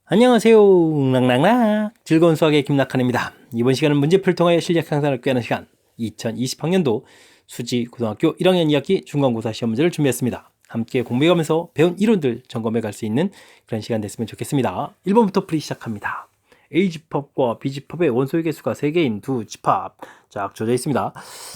안녕하세요. 랑랑랑 즐거운 수학의 김낙한입니다. 이번 시간은 문제풀을 통하여 실력 향상을 꾀하는 시간 2020학년도 수지 고등학교 1학년 2학기 중간고사 시험 문제를 준비했습니다. 함께 공부해가면서 배운 이론들 점검해 갈 수 있는 그런 시간 됐으면 좋겠습니다. 1번부터 풀이 시작합니다. A집합과 B집합의 원소의 개수가 3개인 두 집합 쫙 주어져 있습니다.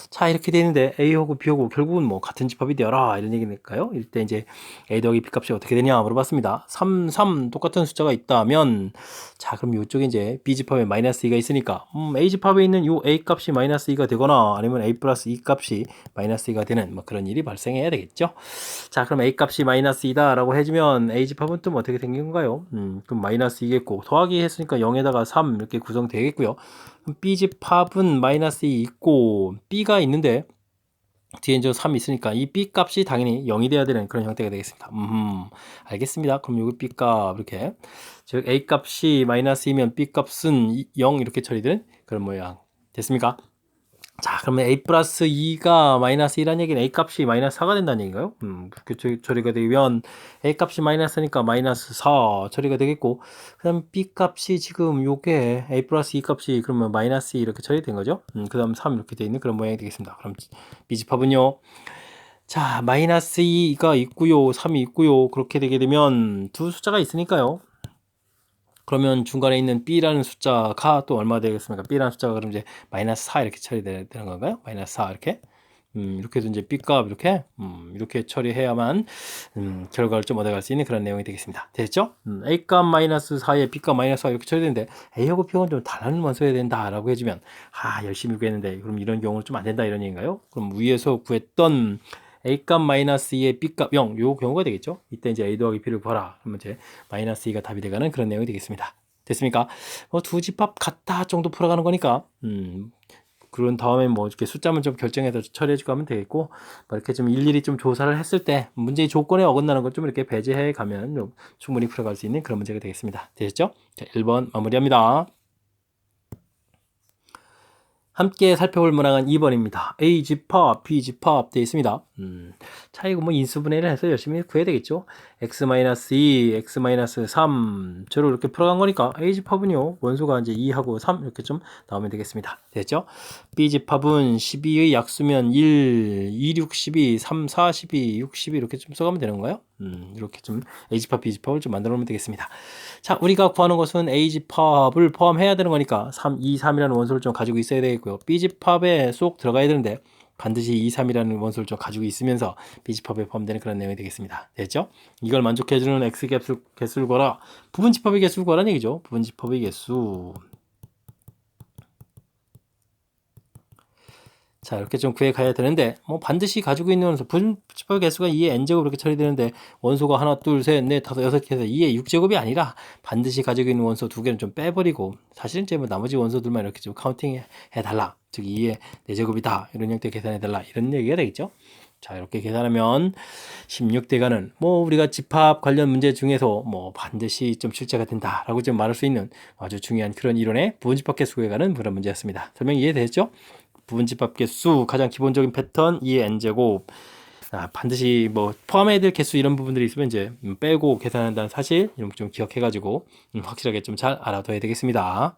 자, 이렇게 되어 있는데 A하고 B하고 결국은 뭐 같은 집합이 되어라 이런 얘기니까요. 이때 이제 A 더하기 B 값이 어떻게 되냐 물어봤습니다. 3 똑같은 숫자가 있다면 자, 그럼 이쪽에 이제 B 집합에 마이너스 2가 있으니까 A 집합에 있는 요 A 값이 마이너스 2가 되거나 아니면 A 플러스 2 값이 마이너스 2가 되는 뭐 그런 일이 발생해야 되겠죠. 자, 그럼 A 값이 마이너스 2다 라고 해주면 A 집합은 또 어떻게 생긴 건가요? 그럼 마이너스 2겠고 더하기 했으니까 0에다가 3 이렇게 구성되겠고요. 그럼 B 집합은 마이너스 2 있고 B가 있는데 뒤에 이제 3이 있으니까 이 B 값이 당연히 0이 돼야 되는 그런 형태가 되겠습니다. 알겠습니다. 그럼 여기 B 값 이렇게 즉 A 값이 마이너스 2면 B 값은 0 이렇게 처리되는 그런 모양 됐습니까? 자, 그러면 A 플러스 2가 마이너스 1이라는 얘기는 A 값이 마이너스 4가 된다는 얘기인가요? 그렇게 처리가 되면 A 값이 마이너스니까 마이너스 4 처리가 되겠고, 그 다음 B 값이 지금 요게 A 플러스 2 값이 그러면 마이너스 2 이렇게 처리된 거죠? 그 다음 3 이렇게 되어 있는 그런 모양이 되겠습니다. 그럼 B 집합은요? 자, 마이너스 2가 있고요, 3이 있고요. 그렇게 되게 되면 두 숫자가 있으니까요. 그러면 중간에 있는 B라는 숫자가 또 얼마 되겠습니까? B라는 숫자가 그럼 이제 마이너스 4 이렇게 처리되는 건가요? 마이너스 4 이렇게. 이렇게 해서 이제 B 값 이렇게 처리해야만 결과를 좀 얻어갈 수 있는 그런 내용이 되겠습니다. 됐죠? A 값 마이너스 4에 B 값 마이너스 4 이렇게 처리되는데 A하고 B하고는 좀 다른 원소해야 된다라고 해주면 열심히 구했는데 그럼 이런 경우는 좀 안 된다 이런 얘기인가요? 그럼 위에서 구했던 A값 마이너스 2에 B값 0, 요 경우가 되겠죠. 이때 이제 A 더하기 B를 구하라. 그러면 이제 마이너스 2가 답이 되가는 그런 내용이 되겠습니다. 됐습니까? 두 집합 같다 정도 풀어가는 거니까, 그런 다음에 뭐 이렇게 숫자만 좀 결정해서 처리해주고 하면 되겠고, 뭐 이렇게 좀 일일이 좀 조사를 했을 때 문제의 조건에 어긋나는 것 좀 이렇게 배제해 가면 좀 충분히 풀어갈 수 있는 그런 문제가 되겠습니다. 되셨죠? 자, 1번 마무리합니다. 함께 살펴볼 문항은 2번입니다. A 집합, B 집합 되어 있습니다. 자, 이거 뭐 인수분해를 해서 열심히 구해야 되겠죠. x-2, x-3 저로 이렇게 풀어간 거니까 A 집합은요, 원소가 이제 2하고 3 이렇게 좀 나오면 되겠습니다. 됐죠? B 집합은 12의 약수면 1, 2, 6, 12, 3, 4, 12, 6, 12 이렇게 좀 써가면 되는 거예요. 이렇게 좀 A 집합, B 집합을 좀 만들어 놓으면 되겠습니다. 자, 우리가 구하는 것은 A 집합을 포함해야 되는 거니까 3, 2, 3이라는 원소를 좀 가지고 있어야 되겠고요. B 집합에 쏙 들어가야 되는데 반드시 2, 3이라는 원소를 좀 가지고 있으면서 B 집합에 포함되는 그런 내용이 되겠습니다. 됐죠? 이걸 만족해주는 X 개수를 구하라. 부분 집합의 개수를 구하라는 얘기죠. 부분 집합의 개수. 자, 이렇게 좀 구해 가야 되는데, 뭐, 반드시 가지고 있는 원소, 분집합 개수가 2의 n제곱 이렇게 처리되는데, 원소가 하나, 둘, 셋, 넷, 다섯, 여섯 개 해서 2의 6제곱이 아니라, 반드시 가지고 있는 원소 두 개는 좀 빼버리고, 사실은 이제 뭐 나머지 원소들만 이렇게 좀 카운팅 해달라. 즉, 2의 4제곱이다. 이런 형태 계산해달라. 이런 얘기가 되겠죠. 자, 이렇게 계산하면 16대가는 뭐 우리가 집합 관련 문제 중에서 뭐 반드시 좀 출제가 된다라고 좀 말할 수 있는 아주 중요한 그런 이론의 부분집합 개수 구해가는 그런 문제였습니다. 설명 이해되셨죠? 부분집합 개수 가장 기본적인 패턴 2의 n제곱 반드시 뭐 포함해야 될 개수 이런 부분들이 있으면 이제 빼고 계산한다는 사실 이런 좀 기억해 가지고 확실하게 좀 잘 알아둬야 되겠습니다.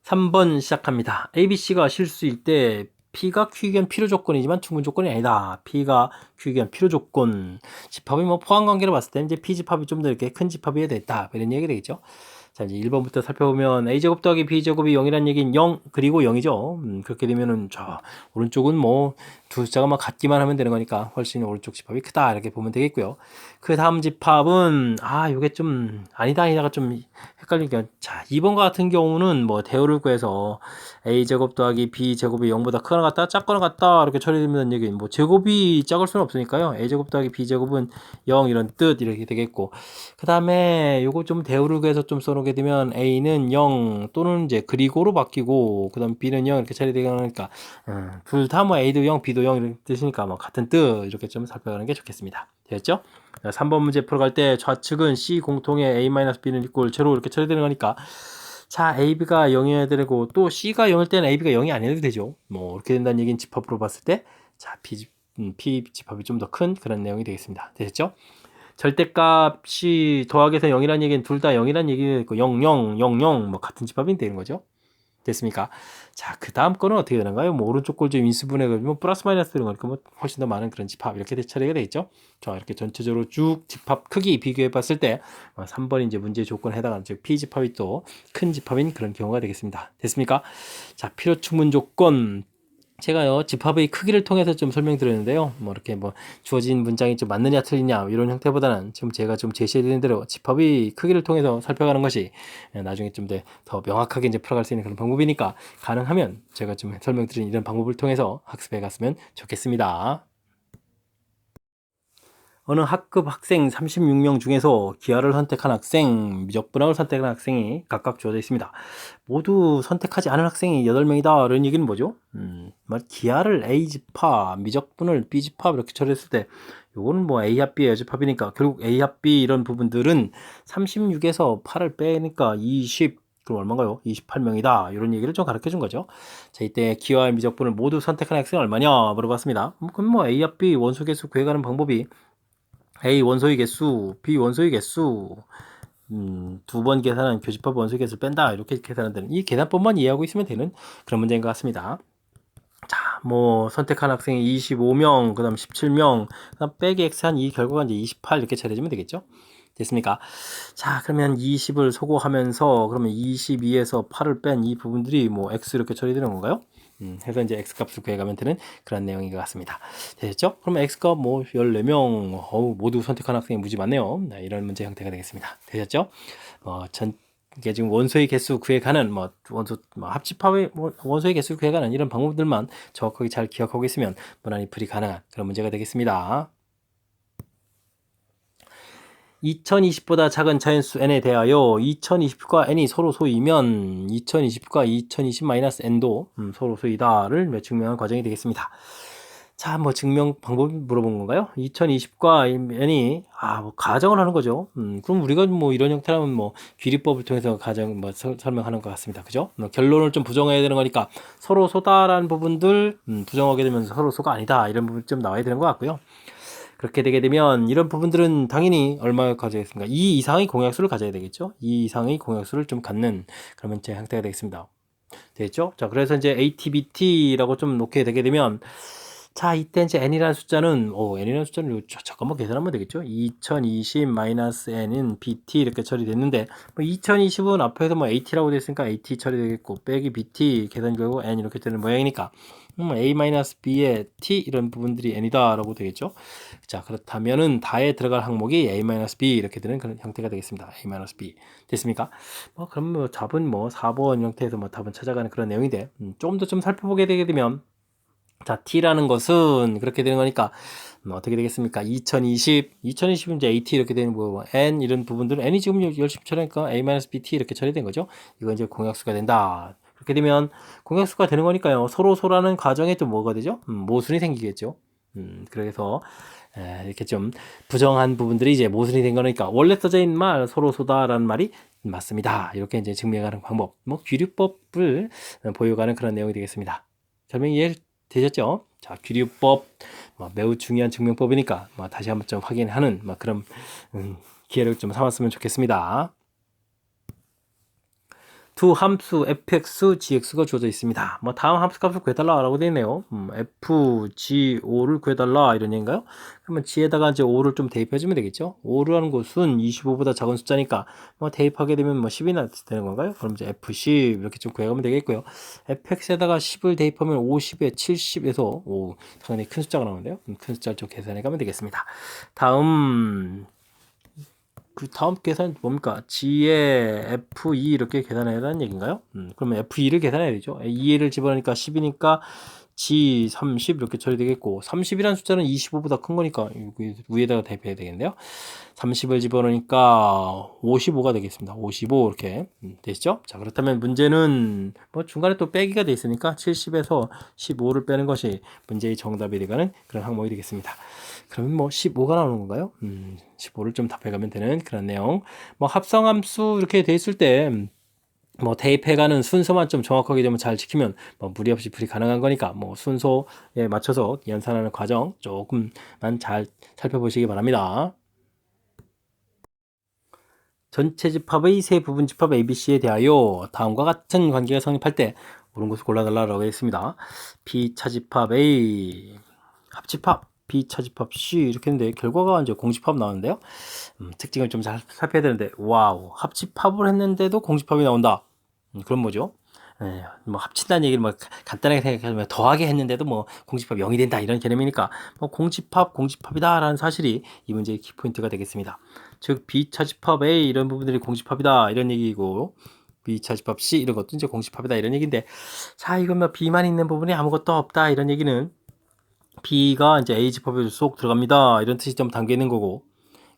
3번 시작합니다. ABC가 실수일 때 P가 Q견 필요 조건이지만 충분 조건이 아니다. P가 Q견 필요 조건. 집합이 뭐 포함 관계로 봤을 때 이제 P 집합이 좀 더 이렇게 큰 집합이어야 됐다. 이런 얘기가 되겠죠. 자, 이제 1번부터 살펴보면 A제곱 더하기 B제곱이 0이라는 얘기는 0 그리고 0이죠. 그렇게 되면은 저 오른쪽은 뭐 두 숫자가 막 같기만 하면 되는 거니까 훨씬 오른쪽 집합이 크다 이렇게 보면 되겠고요. 그 다음 집합은 요게 좀 아니다가 좀 헷갈리니까 자 2번과 같은 경우는 뭐 대우를 구해서 A제곱 더하기 B제곱이 0보다 크거나 같다 작거나 같다 이렇게 처리되는 얘기 뭐 제곱이 작을 수는 없으니까요. A제곱 더하기 B제곱은 0 이런 뜻 이렇게 되겠고 그 다음에 요거 좀 대우를 구해서 좀 써놓게 되면 A는 0 또는 이제 그리고로 바뀌고 그 다음 B는 0 이렇게 처리되니까 둘 다 뭐 A도 0 B도 0 이렇게 뜻이니까 뭐 같은 뜻 이렇게 좀 살펴가는 게 좋겠습니다. 됐죠? 3번 문제 풀어갈 때 좌측은 C 공통의 A-B는 이꼴 제로 이렇게 처리되는 거니까 자 AB가 0이어야 되고 또 C가 0일 때는 AB가 0이 아니어도 되죠. 뭐 이렇게 된다는 얘기는 집합으로 봤을 때 자 P 집합이 좀 더 큰 그런 내용이 되겠습니다. 됐죠? 절대값이 더하기에서 0이라는 얘기는 둘 다 0이라는 얘기고 0, 0, 0, 0 뭐 같은 집합이 되는 거죠. 됐습니까? 자, 그 다음 거는 어떻게 되는가요? 뭐 오른쪽 골 인수분해 가지고 플러스 마이너스 되는 거니까 뭐 훨씬 더 많은 그런 집합 이렇게 처리가 되겠죠. 자, 이렇게 전체적으로 쭉 집합 크기 비교해 봤을 때 3번이 이제 문제 조건에 해당하는 즉 P집합이 또 큰 집합인 그런 경우가 되겠습니다. 됐습니까? 자, 필요 충분 조건 제가요 집합의 크기를 통해서 좀 설명드렸는데요. 뭐 이렇게 뭐 주어진 문장이 좀 맞느냐 틀리냐 이런 형태보다는 지금 제가 좀 제시해드린 대로 집합의 크기를 통해서 살펴가는 것이 나중에 좀 더 명확하게 이제 풀어갈 수 있는 그런 방법이니까 가능하면 제가 좀 설명드린 이런 방법을 통해서 학습해 갔으면 좋겠습니다. 어느 학급 학생 36명 중에서 기하를 선택한 학생, 미적분학을 선택한 학생이 각각 주어져 있습니다. 모두 선택하지 않은 학생이 8명이다. 이런 얘기는 뭐죠? 기하를 A집합, 미적분을 B집합 이렇게 처리했을 때 요거는 뭐 A합, B, A집합이니까 결국 A합, B 이런 부분들은 36에서 8을 빼니까 20, 그럼 얼마인가요? 28명이다. 이런 얘기를 좀 가르쳐 준 거죠. 자, 이때 기하와 미적분을 모두 선택한 학생은 얼마냐 물어봤습니다. 그럼 뭐 A합, B 원소 개수 구해가는 방법이 A 원소의 개수, B 원소의 개수, 두 번 계산한 교집합 원소의 개수를 뺀다. 이렇게 계산한다는 이 계산법만 이해하고 있으면 되는 그런 문제인 것 같습니다. 자, 뭐 선택한 학생이 25명, 그 다음 17명, 그 다음 빼기 x한 이 결과가 이제 28 이렇게 처리해주면 되겠죠. 됐습니까? 자, 그러면 20을 소거하면서 그러면 22에서 8을 뺀 이 부분들이 뭐 x 이렇게 처리되는 건가요? 해서 이제 x 값을 구해가면 되는 그런 내용인 것 같습니다. 되셨죠? 그러면 x 값 뭐 14명, 모두 선택한 학생이 무지 많네요. 네, 이런 문제 형태가 되겠습니다. 되셨죠? 이게 지금 원소의 개수 구해가는 원소 합집합의 원소의 개수 구해가는 이런 방법들만 정확하게 잘 기억하고 있으면 무난히 풀이 가능한 그런 문제가 되겠습니다. 2020보다 작은 자연수 n에 대하여 2020과 n이 서로 소이면 2020과 2020-n도 서로 소이다를 증명한 과정이 되겠습니다. 자, 뭐 증명 방법이 물어본 건가요? 2020과 n이 뭐 가정을 하는 거죠. 그럼 우리가 뭐 이런 형태라면 뭐 귀리법을 통해서 가정 설명하는 것 같습니다. 그죠? 결론을 좀 부정해야 되는 거니까 서로 소다라는 부분들 부정하게 되면 서로 소가 아니다 이런 부분 좀 나와야 되는 것 같고요. 그렇게 되게 되면 이런 부분들은 당연히 얼마 가져야겠습니까? 2 이상의 공약수를 가져야 되겠죠? 2 이상의 공약수를 좀 갖는 그런 문제 형태가 되겠습니다. 되겠죠? 자, 그래서 이제 ATBT라고 좀 놓게 되게 되면 자, 이때 이제 n이라는 숫자는 n이라는 숫자는 잠깐만 계산하면 되겠죠? 2020-n은 bt 이렇게 처리됐는데 뭐 2020은 앞에서 뭐 at라고 됐으니까 at 처리되겠고 빼기 bt 계산 결과 n 이렇게 되는 모양이니까 a-b의 t 이런 부분들이 n이다 라고 되겠죠. 자, 그렇다면은 다에 들어갈 항목이 a-b 이렇게 되는 그런 형태가 되겠습니다. a-b 됐습니까? 그럼 뭐 답은 뭐 4번 형태에서 뭐 답은 찾아가는 그런 내용인데 좀 더 좀 살펴보게 되게 되면 자, t라는 것은 그렇게 되는 거니까 어떻게 되겠습니까? 2020은 이제 at 이렇게 되는 거고 n 이런 부분들은 n이 지금 열심히 처리하니까 a-bt 이렇게 처리된 거죠. 이건 이제 공약수가 된다. 그렇게 되면 공약수가 되는 거니까요. 서로 소라는 과정에 또 뭐가 되죠? 모순이 생기겠죠. 그래서 이렇게 좀 부정한 부분들이 이제 모순이 된 거니까 원래 써져 있는 말 서로 소다라는 말이 맞습니다. 이렇게 이제 증명하는 방법, 뭐 귀류법을 보여가는 그런 내용이 되겠습니다. 설명이 되셨죠? 자, 귀류법 매우 중요한 증명법이니까 다시 한번 좀 확인하는 그런 기회를 좀 삼았으면 좋겠습니다. 두 함수 fx, gx가 주어져 있습니다. 다음 함수 값을 구해달라라고 되어 있네요. f, g, o를 구해달라 이런 얘기인가요? 그러면 g에다가 이제 o를 좀 대입해주면 되겠죠. o라는 것은 25보다 작은 숫자니까 대입하게 되면 10이나 되는 건가요? 그럼 이제 f10 이렇게 좀 구해가면 되겠고요. fx에다가 10을 대입하면 50에 70에서 상당히 큰 숫자가 나오는데요. 큰 숫자를 좀 계산해가면 되겠습니다. 그 다음 계산 뭡니까? G에 F2 이렇게 계산해야 하는 얘기인가요? 그러면 F2를 계산해야 되죠. 2를 집어넣으니까 10이니까 G 30 이렇게 처리되겠고 30이라는 숫자는 25보다 큰 거니까 위에다가 대입해야 되겠네요. 30을 집어넣으니까 55가 되겠습니다. 55 이렇게 되시죠? 자, 그렇다면 문제는 중간에 또 빼기가 돼 있으니까 70에서 15를 빼는 것이 문제의 정답이 되가는 그런 항목이 되겠습니다. 그러면 15가 나오는 건가요? 15를 좀 답해가면 되는 그런 내용. 합성함수 이렇게 돼 있을 때 대입해가는 순서만 좀 정확하게 좀 잘 지키면 무리 없이 풀이 가능한 거니까 순서에 맞춰서 연산하는 과정 조금만 잘 살펴보시기 바랍니다. 전체 집합의 세 부분 집합 ABC에 대하여 다음과 같은 관계가 성립할 때 옳은 것을 골라달라고 했습니다. B 차집합 A 합집합 B 차집합 C 이렇게 했는데 결과가 이제 공집합 나오는데요. 특징을 좀 잘 살펴야 되는데 와우 합집합을 했는데도 공집합이 나온다. 그럼 뭐죠? 뭐 합친다는 얘기를 뭐 간단하게 생각하면 더하게 했는데도 뭐 공집합 0이 된다 이런 개념이니까 뭐 공집합이다라는 사실이 이 문제의 키포인트가 되겠습니다. 즉 B차집합 A 이런 부분들이 공집합이다 이런 얘기고 B차집합 C 이런 것도 이제 공집합이다 이런 얘기인데 자 이건 뭐 B만 있는 부분이 아무것도 없다 이런 얘기는 B가 이제 A집합에 쏙 들어갑니다 이런 뜻이 좀 담겨 있는 거고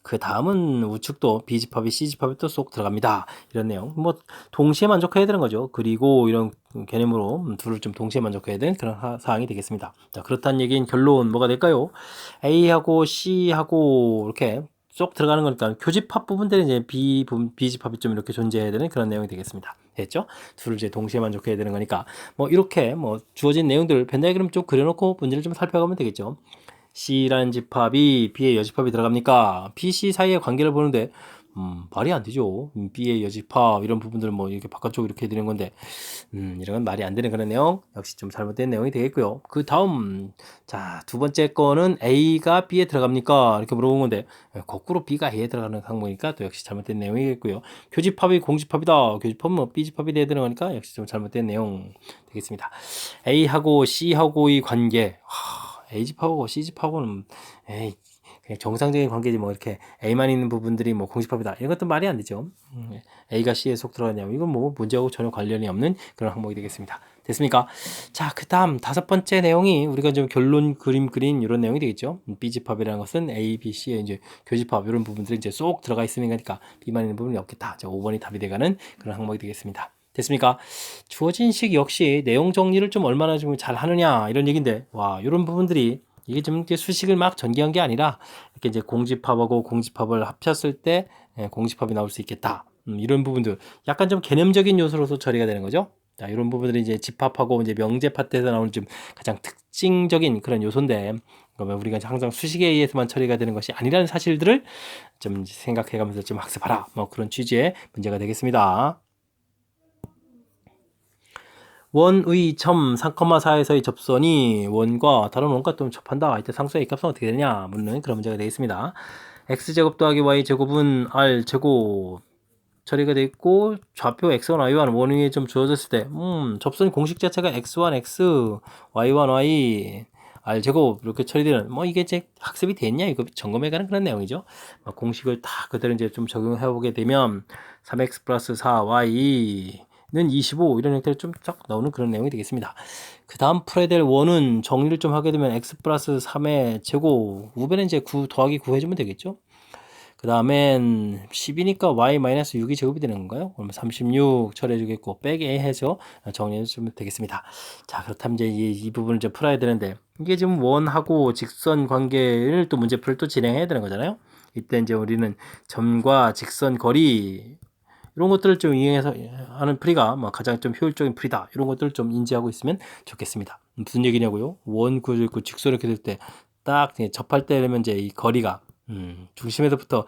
그 다음은 우측도 B집합이 C집합에 또 쏙 들어갑니다. 이런 내용. 뭐, 동시에 만족해야 되는 거죠. 그리고 이런 개념으로 둘을 좀 동시에 만족해야 되는 그런 사항이 되겠습니다. 자, 그렇다는 얘기인 결론 뭐가 될까요? A하고 C하고 이렇게 쏙 들어가는 거니까 교집합 부분들이 이제 B집합이 좀 이렇게 존재해야 되는 그런 내용이 되겠습니다. 됐죠? 둘을 이제 동시에 만족해야 되는 거니까 뭐 이렇게 뭐 주어진 내용들 벤다이그램 좀 그려놓고 문제를 좀 살펴가면 되겠죠. C라는 집합이 B의 여집합이 들어갑니까? B, C 사이의 관계를 보는데 말이 안 되죠. B의 여집합 이런 부분들 뭐 이렇게 바깥쪽 이렇게 해드리는 건데 이런 건 말이 안 되는 그런 내용 역시 좀 잘못된 내용이 되겠고요. 그 다음 자 두 번째 거는 A가 B에 들어갑니까? 이렇게 물어본 건데 거꾸로 B가 A에 들어가는 항목이니까 또 역시 잘못된 내용이겠고요. 교집합이 공집합이다. 교집합은 뭐 B집합이 돼야 되는 거니까 역시 좀 잘못된 내용 되겠습니다. A하고 C하고의 관계 A집합하고 C집합하고는 에이, 그냥 정상적인 관계지 뭐 이렇게 A만 있는 부분들이 뭐 공집합이다 이런 것도 말이 안 되죠. A가 C에 속 들어가냐면 이건 뭐 문제하고 전혀 관련이 없는 그런 항목이 되겠습니다. 됐습니까? 자, 그 다음 다섯 번째 내용이 우리가 좀 결론 그림 그린 이런 내용이 되겠죠. B집합이라는 것은 A, B, C의 이제 교집합 이런 부분들이 이제 쏙 들어가 있으니까 B만 있는 부분이 없겠다. 자, 5번이 답이 돼가는 그런 항목이 되겠습니다. 됐습니까? 주어진 식 역시 내용 정리를 좀 얼마나 좀 잘 하느냐 이런 얘기인데 와 이런 부분들이 이게 좀 수식을 막 전개한 게 아니라 이렇게 이제 공집합하고 공집합을 합쳤을 때 공집합이 나올 수 있겠다 이런 부분들 약간 좀 개념적인 요소로서 처리가 되는 거죠. 자, 이런 부분들이 이제 집합하고 이제 명제 파트에서 나오는 좀 가장 특징적인 그런 요소인데 그러면 우리가 항상 수식에 의해서만 처리가 되는 것이 아니라는 사실들을 좀 생각해가면서 좀 학습하라 뭐 그런 취지의 문제가 되겠습니다. 원의 점 3,4에서의 접선이 원과 다른 원과 또 접한다. 이때 상수의 A값은 어떻게 되냐? 묻는 그런 문제가 되겠습니다. X제곱 더하기 Y제곱은 R제곱 처리가 되어 있고 좌표 X1, Y1 원위에 좀 주어졌을 때 접선 공식 자체가 X1, X, Y1, Y R제곱 이렇게 처리되는 뭐 이게 이제 학습이 됐냐 이거 점검해가는 그런 내용이죠. 공식을 다 그대로 이제 좀 적용해 보게 되면 3X 플러스 4Y 는 25 이런 형태로 좀 쫙 나오는 그런 내용이 되겠습니다. 그 다음 풀어야 될 원은 정리를 좀 하게 되면 x 플러스 3의 제곱 우변은 이제 9 더하기 9 해주면 되겠죠. 그 다음엔 10이니까 y 마이너스 6이 제곱이 되는 건가요? 그러면 36 처리해 주겠고 빼기 해서 정리해 주면 되겠습니다. 자 그렇다면 이제 이 부분을 좀 풀어야 되는데 이게 지금 원하고 직선 관계를 또 문제풀이를 또 진행해야 되는 거잖아요. 이때 이제 우리는 점과 직선 거리 이런 것들을 좀 이용해서 하는 풀이가 뭐 가장 좀 효율적인 풀이다. 이런 것들을 좀 인지하고 있으면 좋겠습니다. 무슨 얘기냐고요? 원, 그 직선 이렇게 될 때 딱 접할 때 되면 이제 이 거리가 중심에서부터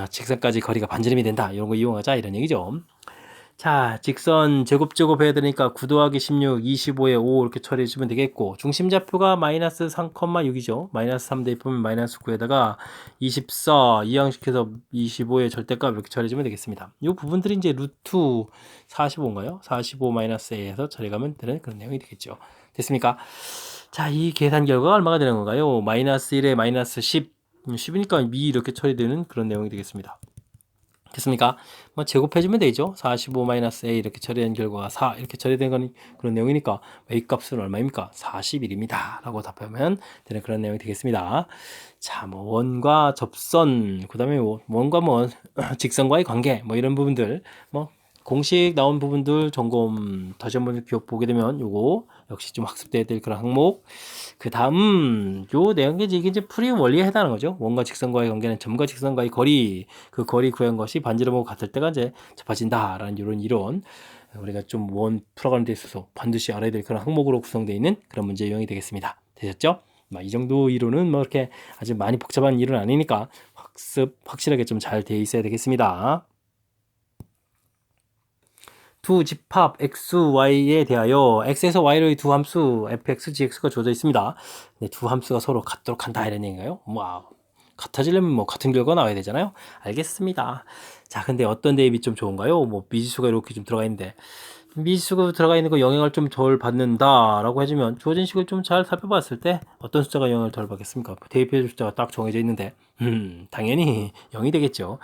직선까지 거리가 반지름이 된다. 이런 거 이용하자 이런 얘기죠. 자, 직선 제곱 해야 되니까 9 더하기 16, 25에 5 이렇게 처리해 주면 되겠고 중심좌표가 마이너스 3,6이죠. 마이너스 3 대입하면 마이너스 9에다가 24 이항시켜서 25의 절대값 이렇게 처리해 주면 되겠습니다. 이 부분들이 이제 루트 45인가요? 45 마이너스 A에서 처리가면 되는 그런 내용이 되겠죠. 됐습니까? 자, 이 계산 결과가 얼마가 되는 건가요? 마이너스 1에 마이너스 10, 10이니까 미 이렇게 처리되는 그런 내용이 되겠습니다. 됐습니까? 뭐 제곱해주면 되죠. 45-A 이렇게 처리한 결과가 4 이렇게 처리된 건 그런 내용이니까 A 값은 얼마입니까? 41입니다. 라고 답하면 되는 그런 내용이 되겠습니다. 자, 뭐 원과 접선, 그 다음에 원과 뭐 직선과의 관계, 뭐 이런 부분들, 뭐 공식 나온 부분들 점검 다시 한번 보게 되면 요거 역시 좀 학습돼야 될 그런 항목. 그 다음 요 내용이 이제 풀이 원리에 해당하는 거죠. 원과 직선과의 관계는 점과 직선과의 거리, 그 거리 구한 것이 반지름하고 같을 때가 이제 접어진다라는 이런 이론. 우리가 좀 원 풀어가는 데 있어서 반드시 알아야 될 그런 항목으로 구성되어 있는 그런 문제 유형이 되겠습니다. 되셨죠? 이 정도 이론은 뭐 이렇게 아주 많이 복잡한 이론 아니니까 학습 확실하게 좀 잘 돼 있어야 되겠습니다. 두 집합 x, y에 대하여 x에서 y로의 두 함수 fx, gx가 주어져 있습니다. 네, 두 함수가 서로 같도록 한다 이런 얘기인가요? 와, 같아지려면 뭐 같은 결과가 나와야 되잖아요. 알겠습니다. 자, 근데 어떤 대입이 좀 좋은가요? 뭐 미지수가 이렇게 좀 들어가 있는데 미지수가 들어가 있는 거 영향을 좀 덜 받는다라고 해주면 주어진 식을 좀 잘 살펴봤을 때 어떤 숫자가 영향을 덜 받겠습니까? 대입해줄 숫자가 딱 정해져 있는데 당연히 0이 되겠죠.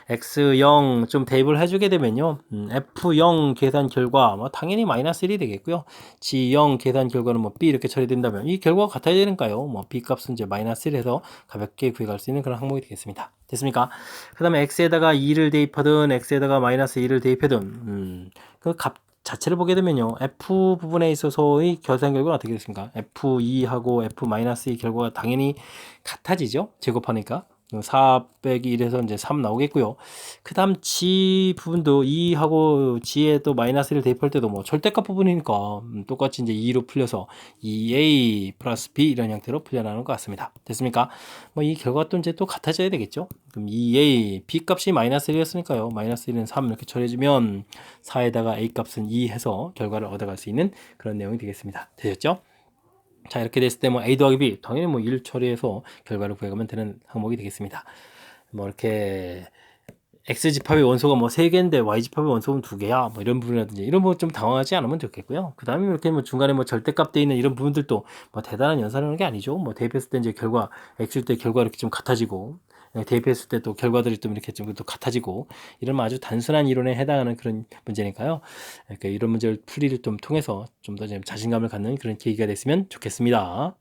x0 좀 대입을 해주게 되면요, f0 계산 결과 뭐 당연히 마이너스 1이 되겠고요. g0 계산 결과는 뭐 b 이렇게 처리된다면 이 결과가 같아야 되는가요? 뭐 b 값은 이제 마이너스 1에서 가볍게 구해갈 수 있는 그런 항목이 되겠습니다. 됐습니까? 그 다음에 x에다가 2를 대입하든 x에다가 마이너스 2를 대입하든 그 값 자체를 보게 되면요, f 부분에 있어서의 계산 결과는 어떻게 됐습니까? f2하고 f-2 결과가 당연히 같아지죠. 제곱하니까 4 빼기 1에서 이제 3 나오겠고요. 그 다음 g 부분도 2하고 g에 또 마이너스 1을 대입할 때도 뭐 절대값 부분이니까 똑같이 이제 2로 풀려서 2a 플러스 b 이런 형태로 풀려나는 것 같습니다. 됐습니까? 뭐 이 결과가 또 이제 또 같아져야 되겠죠. 그럼 2a b 값이 마이너스 1이었으니까요. 마이너스 1은 3 이렇게 처리해주면 4에다가 a 값은 2 해서 결과를 얻어갈 수 있는 그런 내용이 되겠습니다. 되셨죠? 자, 이렇게 됐을 때 뭐 a 더하기 b 당연히 뭐 1 처리해서 결과를 구해가면 되는 항목이 되겠습니다. 뭐 이렇게 x 집합의 원소가 뭐 3개인데 y 집합의 원소는 2개야 뭐 이런 부분이라든지 이런 부분 좀 당황하지 않으면 좋겠고요. 그 다음에 이렇게 뭐 중간에 뭐 절대값 돼 있는 이런 부분들도 뭐 대단한 연산하는 게 아니죠. 뭐 대입했을 때 이제 결과 x일 때 결과 이렇게 좀 같아지고 대입했을 때 또 결과들이 좀 이렇게 좀 또 같아지고 이런 아주 단순한 이론에 해당하는 그런 문제니까요. 그러니까 이런 문제를 풀이를 좀 통해서 좀 더 자신감을 갖는 그런 계기가 됐으면 좋겠습니다.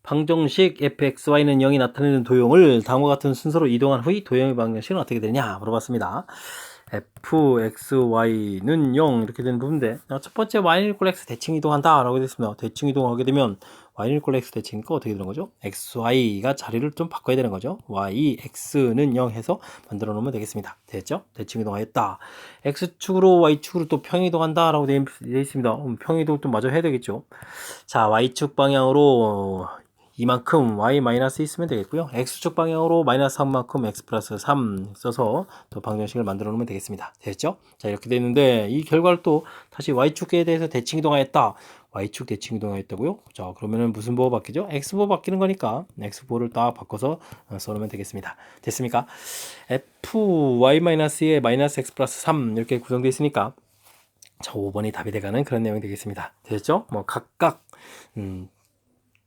방정식 fxy는 0이 나타내는 도형을 다음과 같은 순서로 이동한 후의 도형의 방정식은 어떻게 되냐 물어봤습니다. fxy는 0 이렇게 되는 부분인데 첫 번째 y는 equal x 대칭 이동한다 라고 됐습니다. 대칭 이동하게 되면 y는 equal x 대칭이니까 어떻게 되는 거죠? xy가 자리를 좀 바꿔야 되는 거죠. y, x는 0 해서 만들어 놓으면 되겠습니다. 됐죠? 대칭 이동하였다. x축으로 y축으로 또 평이동한다 라고 되어 있습니다. 평이동 좀 마저 해야 되겠죠. 자, y축 방향으로 이만큼 y 마이너스 있으면 되겠고요. x축 방향으로 마이너스 3만큼 x 플러스 3 써서 또 방정식을 만들어 놓으면 되겠습니다. 됐죠? 자, 이렇게 되는데 이 결과를 또 다시 y축에 대해서 대칭 이동하였다. y축 대칭 이동하였다고요? 자, 그러면은 무슨 보호 바뀌죠? x보호 바뀌는 거니까 x보호를 딱 바꿔서 써놓으면 되겠습니다. 됐습니까? fy 마이너스에 마이너스 x 플러스 3 이렇게 구성되어 있으니까 자, 5번이 답이 돼가는 그런 내용이 되겠습니다. 됐죠? 뭐 각각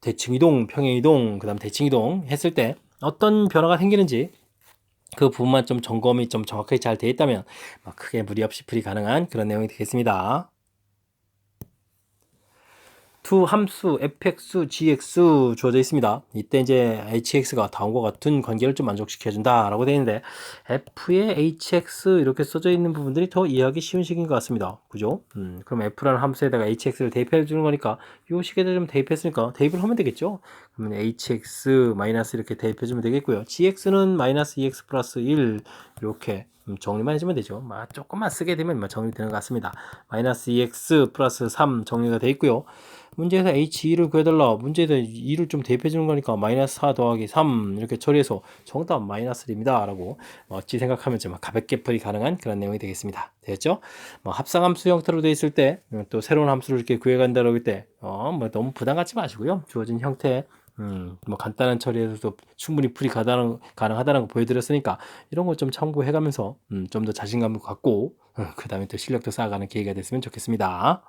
대칭 이동, 평행 이동, 그 다음 대칭 이동 했을 때 어떤 변화가 생기는지 그 부분만 좀 점검이 좀 정확하게 잘 되어 있다면 크게 무리 없이 풀이 가능한 그런 내용이 되겠습니다. 두 함수 fx, gx 주어져 있습니다. 이때 이제 hx가 다음과 같은 관계를 좀 만족시켜준다 라고 되어 있는데 f에 hx 이렇게 써져 있는 부분들이 더 이해하기 쉬운 식인 것 같습니다. 그죠? 그럼 f라는 함수에다가 hx를 대입해 주는 거니까 이 식에다 좀 대입했으니까 대입을 하면 되겠죠? 그러면 hx 마이너스 이렇게 대입해 주면 되겠고요. gx는 마이너스 2x 플러스 1 이렇게 정리만 해주면 되죠. 조금만 쓰게 되면 정리되는 것 같습니다. 마이너스 2x 플러스 3 정리가 되어 있고요. 문제에서 h2를 구해달라. 문제에서 2를 좀 대입해 주는 거니까 마이너스 4 더하기 3 이렇게 처리해서 정답 마이너스 1입니다 라고 어찌 생각하면 좀 가볍게 풀이 가능한 그런 내용이 되겠습니다. 되겠죠? 합성함수 형태로 되어 있을 때 또 새로운 함수를 이렇게 구해간다고 할 때 너무 부담 갖지 마시고요. 주어진 형태 간단한 처리에서도 충분히 풀이 가능하다는 거 보여드렸으니까 이런 거 좀 참고해가면서 좀 더 자신감을 갖고 그 다음에 또 실력도 쌓아가는 계기가 됐으면 좋겠습니다.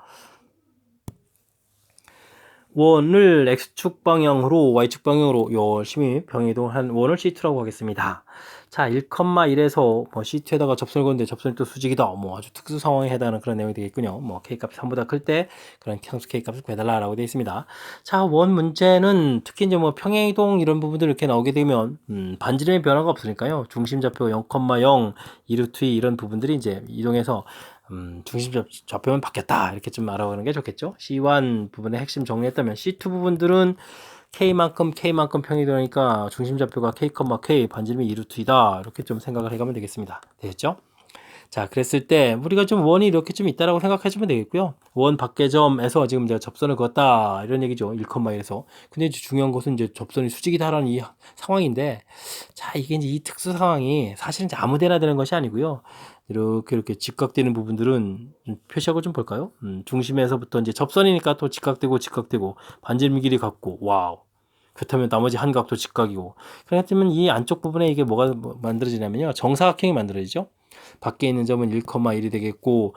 원을 x축 방향으로 y축 방향으로 열심히 병이동한 원을 C2라고 하겠습니다. 자, 1,1에서 C2에다가 접선을 거는데 접선이 또 수직이다. 아주 특수 상황에 해당하는 그런 내용이 되겠군요. K값이 3보다 클 때 그런 향수 K값을 구해달라라고 되어 있습니다. 자, 원 문제는 특히 이제 평행이동 이런 부분들 이렇게 나오게 되면 반지름의 변화가 없으니까요. 중심좌표 0,0, 2루트 2 이런 부분들이 이제 이동해서 중심 좌표만 바뀌었다 이렇게 좀 알아보는 게 좋겠죠. C1 부분의 핵심 정리했다면 C2 부분들은 K만큼 평이동하니까 중심 좌표가 K, K 반지름이 2루트이다 이렇게 좀 생각을 해가면 되겠습니다. 되겠죠? 자, 그랬을 때 우리가 좀 원이 이렇게 좀 있다라고 생각하시면 되겠고요. 원 밖의 점에서 지금 제가 접선을 그었다 이런 얘기죠. 1,1에서. 근데 이제 중요한 것은 이제 접선이 수직이다라는 이 상황인데, 자, 이게 이제 이 특수 상황이 사실은 이제 아무데나 되는 것이 아니고요. 이렇게 직각되는 부분들은 표시하고 좀 볼까요? 중심에서부터 이제 접선이니까 또 직각되고 반지름 길이 같고, 와우. 그렇다면 나머지 한 각도 직각이고. 그렇다면 이 안쪽 부분에 이게 뭐가 만들어지냐면요. 정사각형이 만들어지죠. 밖에 있는 점은 1,1이 되겠고,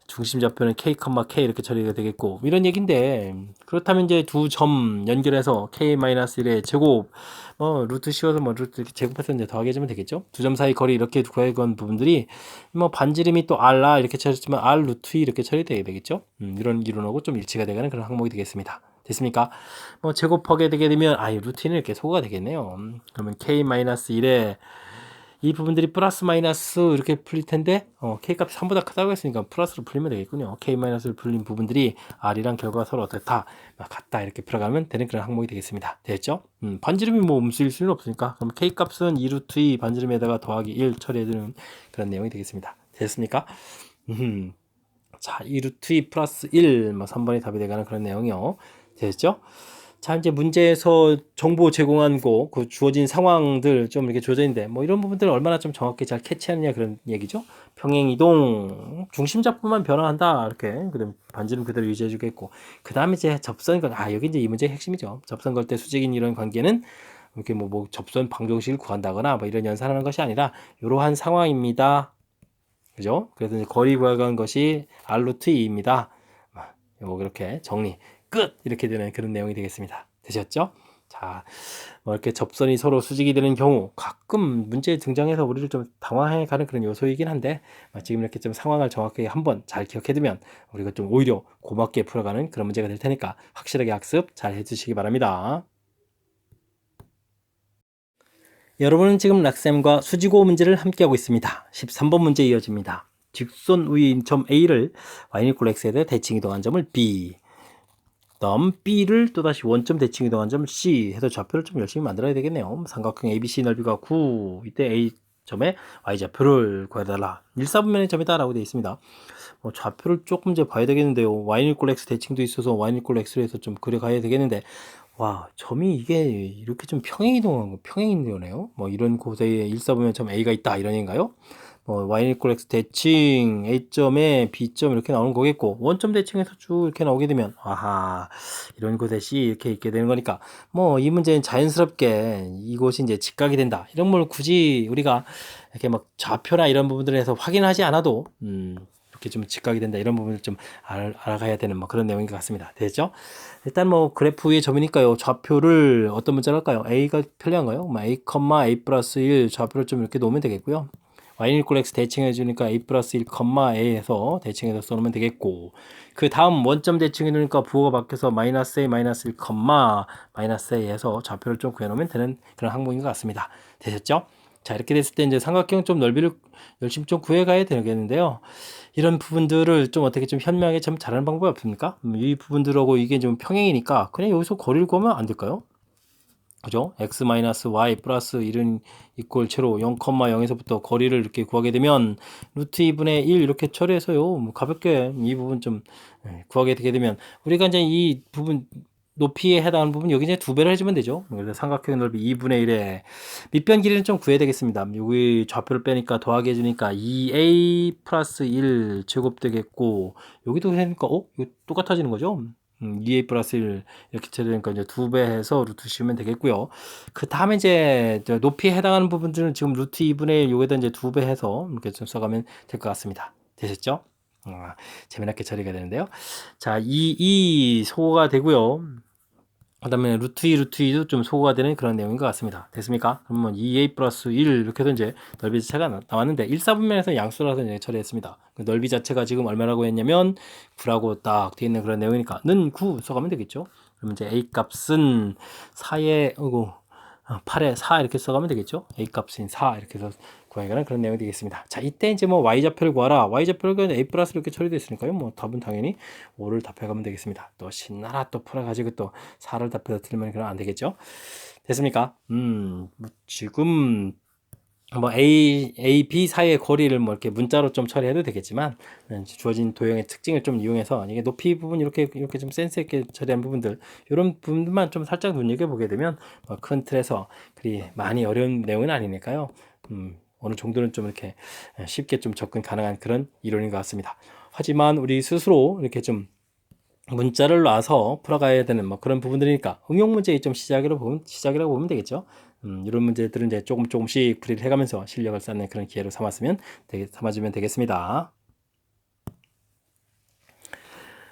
중심 좌표는 k, k 이렇게 처리가 되겠고, 이런 얘기인데, 그렇다면 이제 두 점 연결해서 k-1의 제곱, 루트 씌워서 루트 이렇게 제곱해서 이제 더하게 해주면 되겠죠. 두 점 사이 거리 이렇게 구해건 부분들이, 반지름이 또 r 이렇게 처리했지만 r 루트 이렇게 처리되게 되겠죠. 이런 이론하고 좀 일치가 되는 그런 항목이 되겠습니다. 됐습니까? 제곱하게 되게 되면, 루트는 이렇게 소거가 되겠네요. 그러면 k-1에 이 부분들이 플러스 마이너스 이렇게 풀릴 텐데 K값이 3보다 크다고 했으니까 플러스로 풀리면 되겠군요. K-를 풀린 부분들이 R이랑 결과가 서로 어떻다 같다 이렇게 풀어가면 되는 그런 항목이 되겠습니다. 됐죠? 반지름이 음수일 수는 없으니까 그럼 K값은 2루트 2 반지름에다가 더하기 1 처리해주는 그런 내용이 되겠습니다. 됐습니까? 자, 2루트 2 플러스 1 3번이 답이 되가는 그런 내용이요. 됐죠? 자, 이제 문제에서 정보 제공한 거, 그 주어진 상황들 좀 이렇게 조져인데, 이런 부분들을 얼마나 좀 정확히 잘 캐치하느냐 그런 얘기죠. 평행 이동, 중심 잡부만 변화한다. 이렇게. 그다음 반지름 그대로 유지해 주겠고. 그 다음에 이제 접선 걸, 여기 이제 이 문제의 핵심이죠. 접선 걸 때 수직인 이런 관계는 이렇게 접선 방정식을 구한다거나 이런 연산하는 것이 아니라 이러한 상황입니다. 그죠? 그래서 이제 거리 구하는 것이 R 루트 2입니다. 요거 이렇게 정리. 끝! 이렇게 되는 그런 내용이 되겠습니다. 되셨죠? 자, 이렇게 접선이 서로 수직이 되는 경우 가끔 문제에 등장해서 우리를 좀 당황해 가는 그런 요소이긴 한데 지금 이렇게 좀 상황을 정확하게 한번 잘 기억해 두면 우리가 좀 오히려 고맙게 풀어가는 그런 문제가 될 테니까 확실하게 학습 잘 해주시기 바랍니다. 여러분은 지금 락쌤과 수지고 문제를 함께하고 있습니다. 13번 문제 이어집니다. 직선 우위인 점 A를 y=x에 대해 대칭 이동한 점을 B, 다음 B를 또다시 원점 대칭 이동한 점 C 해서 좌표를 좀 열심히 만들어야 되겠네요. 삼각형 ABC 넓이가 9, 이때 A점의 Y좌표를 구해달라. 1사분면의 점이다 라고 되어 있습니다. 좌표를 조금 이제 봐야 되겠는데요. y=x 대칭도 있어서 y=x로 해서 좀 그려가야 되겠는데, 와, 점이 이게 이렇게 좀 평행이동하네요. 이런 곳에 1사분면 점 A가 있다 이런 얘기인가요? y=x 대칭 A점에 B점 이렇게 나오는 거겠고, 원점 대칭에서 쭉 이렇게 나오게 되면 이런 곳에 C 이렇게 있게 되는 거니까 이 문제는 자연스럽게 이곳이 이제 직각이 된다 이런 걸 굳이 우리가 이렇게 좌표나 이런 부분들을 해서 확인하지 않아도 이렇게 좀 직각이 된다 이런 부분을 좀 알아가야 되는 그런 내용인 것 같습니다. 됐죠? 일단 그래프 위의 점이니까요. 좌표를 어떤 문자로 할까요? A가 편리한가요? A, A 플러스 1 좌표를 좀 이렇게 놓으면 되겠고요. y=x 대칭해 주니까 a 플러스 1, a 해서 대칭해서 써놓으면 되겠고, 그 다음 원점 대칭해 놓으니까 부호가 바뀌어서 마이너스 a, 마이너스 1, 마이너스 a 해서 좌표를 좀 구해놓으면 되는 그런 항목인 것 같습니다. 되셨죠? 자, 이렇게 됐을 때 이제 삼각형 좀 넓이를 열심히 좀 구해가야 되겠는데요. 이런 부분들을 좀 어떻게 좀 현명하게 좀 잘하는 방법이 없습니까? 이 부분들하고 이게 좀 평행이니까 그냥 여기서 거리를 구하면 안 될까요? 그죠? x-y 플러스 1은 이꼴 제로 0,0에서부터 거리를 이렇게 구하게 되면 루트 2분의 1 이렇게 처리해서요. 가볍게 이 부분 좀 구하게 되게 되면 우리가 이제 이 부분 높이에 해당하는 부분 여기 이제 2배를 해주면 되죠. 그래서 삼각형 넓이 2분의 1에 밑변 길이는 좀 구해야 되겠습니다. 여기 좌표를 빼니까 더하기 해주니까 2a 플러스 1 제곱 되겠고, 여기도 해니까 이거 똑같아지는 거죠. 2a 플러스 1 이렇게 되니까 이제 2배 해서 루트 씌우면 되겠고요. 그 다음에 이제 높이에 해당하는 부분들은 지금 루트 2분의 1 여기다 이제 2배 해서 이렇게 좀 써가면 될 것 같습니다. 되셨죠? 재미나게 처리가 되는데요. 자, 이 소거가 되고요. 그 다음에 루트 2, 루트 2도 좀 소거가 되는 그런 내용인 것 같습니다. 됐습니까? 그러면 2a 플러스 1 이렇게 해서 이제 넓이 자체가 나왔는데 1사분면에서 양수라서 이제 처리했습니다. 그 넓이 자체가 지금 얼마라고 했냐면 9라고 딱 되어 있는 그런 내용이니까 는 9 써가면 되겠죠. 그러면 이제 a 값은 4에 8에 4 이렇게 써가면 되겠죠. a 값인 4 이렇게 해서 구하기는 그런 내용이 되겠습니다. 자, 이때 이제 y좌표를 구하라. y좌표를 구하면 a 플러스 이렇게 처리되어 있으니까요. 답은 당연히 5를 답해가면 되겠습니다. 또 신나라 또 풀어가지고 또 4를 답해서 틀리면 그럼 안 되겠죠. 됐습니까? 지금 뭐 A, B 사이의 거리를 뭐 이렇게 문자로 좀 처리해도 되겠지만 주어진 도형의 특징을 좀 이용해서 이게 높이 부분 이렇게 좀 센스 있게 처리한 부분들 이런 부분만 좀 살짝 눈여겨보게 되면 뭐큰 틀에서 그리 많이 어려운 내용은 아니니까요. 어느 정도는 좀 이렇게 쉽게 좀 접근 가능한 그런 이론인 것 같습니다. 하지만 우리 스스로 이렇게 좀 문자를 놔서 풀어가야 되는 뭐 그런 부분들이니까 응용 문제의 좀 시작이라고 보면 되겠죠. 이런 문제들은 이제 조금씩 풀이를 해가면서 실력을 쌓는 그런 기회로 삼아주면 되겠습니다.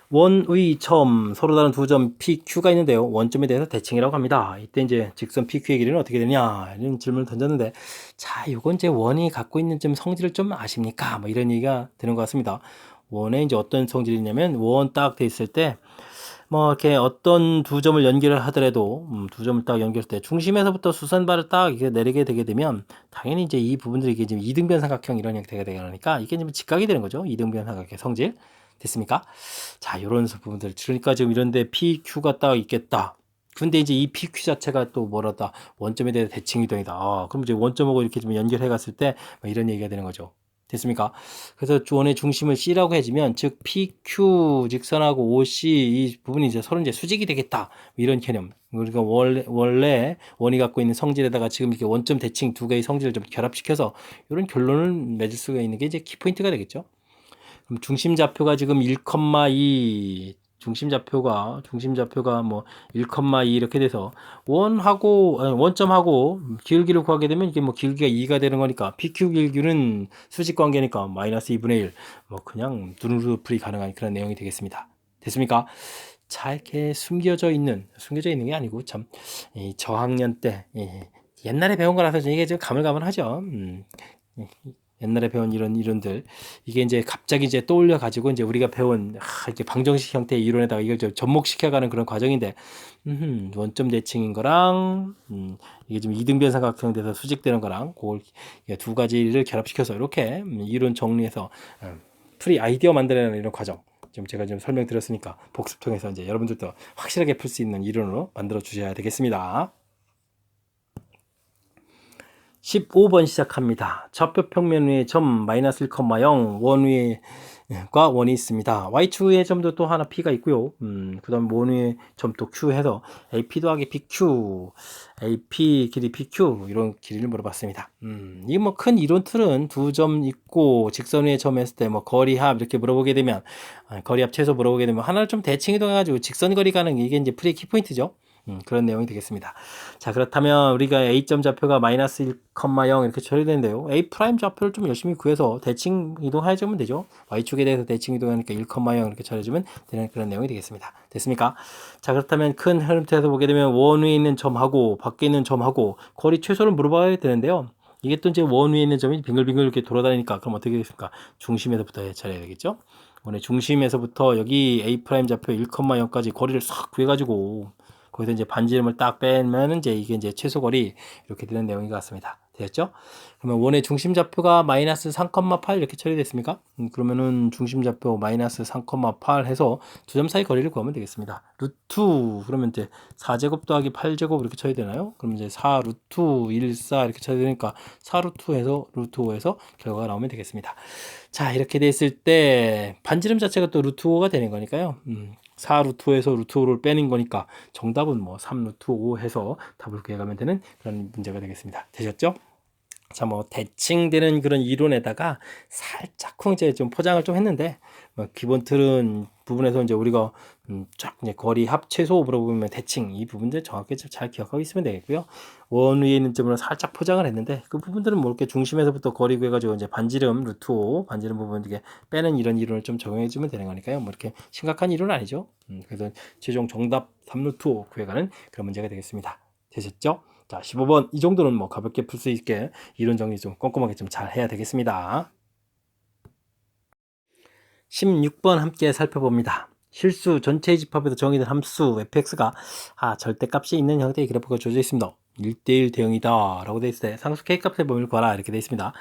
원의 점 서로 다른 두 점 PQ가 있는데요. 원점에 대해서 대칭이라고 합니다. 이때 이제 직선 PQ의 길이는 어떻게 되냐 이런 질문을 던졌는데, 자, 이건 이제 원이 갖고 있는 좀 성질을 좀 아십니까? 뭐 이런 얘기가 되는 것 같습니다. 원에 이제 어떤 성질이 있냐면 원 딱 돼 있을 때 뭐 이렇게 어떤 두 점을 연결을 하더라도 두 점을 딱 연결할 때 중심에서부터 수선발을 딱 이렇게 내리게 되게 되면 당연히 이제 이 부분들이 이게 지금 이등변 삼각형 이런 형태가 되니까 이게 지금 직각이 되는 거죠. 이등변 삼각형 성질 됐습니까? 자, 요런 부분들 그러니까 지금 이런데 PQ가 딱 있겠다. 근데 이제 이 PQ 자체가 또 뭐라다 원점에 대해 대칭 이동이다. 그럼 이제 원점하고 이렇게 좀 연결해 갔을 때 이런 얘기가 되는 거죠. 됐습니까? 그래서 원의 중심을 C라고 해주면 즉 PQ 직선하고 OC 이 부분이 이제 서로 이제 수직이 되겠다 이런 개념. 우리가 원래 원이 갖고 있는 성질에다가 지금 이렇게 원점 대칭 두 개의 성질을 좀 결합시켜서 이런 결론을 맺을 수가 있는 게 이제 키포인트가 되겠죠. 그럼 중심좌표가 지금 1,2 중심좌표가 뭐 1,2 이렇게 돼서 원점하고 기울기를 구하게 되면 이게 뭐 기울기가 2가 되는 거니까 PQ 기울기는 수직 관계니까 마이너스 2분의 1 뭐 그냥 두루두루 풀이 가능한 그런 내용이 되겠습니다. 됐습니까? 자, 이렇게 숨겨져 있는 게 아니고 참 저학년 때 옛날에 배운 거라서 이게 좀 가물가물하죠. 옛날에 배운 이런 이론들 이게 이제 갑자기 이제 떠올려 가지고 이제 우리가 배운 이렇게 방정식 형태의 이론에다가 이걸 좀 접목시켜가는 그런 과정인데 원점 대칭인 거랑 이게 좀 이등변 삼각형 돼서 수직되는 거랑 그걸 두 가지를 결합시켜서 이렇게 이론 정리해서 프리 아이디어 만들어내는 이런 과정 좀 제가 좀 설명드렸으니까 복습 통해서 이제 여러분들도 확실하게 풀 수 있는 이론으로 만들어 주셔야 되겠습니다. 15번 시작합니다. 좌표 평면 위에 점 마이너스 1,0 원 위에과 원이 있습니다. y축의 점도 또 하나 p가 있고요. 그 다음 원 위에 점 또 q 해서 ap 더하기 pq ap 길이 pq 이런 길이를 물어봤습니다. 이 뭐 큰 이론 틀은 두 점 있고 직선 위에 점 했을 때 뭐 거리합 이렇게 물어보게 되면 거리합 최소 물어보게 되면 하나를 좀 대칭 이동해가지고 직선 거리 가는 이게 이제 프리의 키포인트죠. 그런 내용이 되겠습니다. 자, 그렇다면 우리가 A점 좌표가 마이너스 1,0 이렇게 처리되는데요. A 프라임 좌표를 좀 열심히 구해서 대칭 이동해주면 되죠. Y축에 대해서 대칭 이동하니까 1,0 이렇게 처리해주면 되는 그런 내용이 되겠습니다. 됐습니까? 자, 그렇다면 큰 흐름틀에서 보게 되면 원 위에 있는 점하고 밖에 있는 점하고 거리 최소를 물어봐야 되는데요. 이게 또 이제 원 위에 있는 점이 빙글빙글 이렇게 돌아다니니까 그럼 어떻게 되겠습니까? 중심에서부터 처리해야 되겠죠. 원의 중심에서부터 여기 A 프라임 좌표 1,0까지 거리를 싹 구해가지고 거기서 이제 반지름을 딱 빼면 이제 이게 이제 최소거리 이렇게 되는 내용인 것 같습니다. 되었죠? 그러면 원의 중심좌표가 마이너스 3,8 이렇게 처리됐습니까? 그러면은 중심좌표 마이너스 3,8 해서 두 점 사이 거리를 구하면 되겠습니다. 루트 그러면 이제 4제곱 더하기 8제곱 이렇게 처리되나요? 그러면 이제 4 루트 1, 4 이렇게 처리되니까 4 루트 해서 루트 5에서 결과가 나오면 되겠습니다. 자, 이렇게 됐을 때 반지름 자체가 또 루트 5가 되는 거니까요. 4 루트 5에서 루트 5를 빼는 거니까 정답은 뭐 3 루트 5 해서 답을 구해가면 되는 그런 문제가 되겠습니다. 되셨죠? 자, 뭐 대칭되는 그런 이론에다가 살짝쿵 이제 좀 포장을 좀 했는데 뭐 기본 틀은 부분에서 이제 우리가 쫙 이제 거리 합 최소 물어보면 대칭 이 부분들 정확히 잘 기억하고 있으면 되겠고요. 원 위에 있는 점으로 살짝 포장을 했는데 그 부분들은 뭐 이렇게 중심에서부터 거리 구해가지고 이제 반지름 루트 5 반지름 부분 이게 빼는 이런 이론을 좀 적용해 주면 되는 거니까요. 뭐 이렇게 심각한 이론은 아니죠. 그래서 최종 정답 3 루트 5 구해가는 그런 문제가 되겠습니다. 되셨죠? 자, 15번 이 정도는 뭐 가볍게 풀 수 있게 이론 정리 좀 꼼꼼하게 좀 잘 해야 되겠습니다. 16번 함께 살펴봅니다. 실수 전체의 집합에서 정의된 함수 fx가 절대값이 있는 형태의 그래프가 주어져 있습니다. 1대1 대응이다 라고 되어 있을 때 상수 k값의 범위를 구하라 이렇게 되어 있습니다.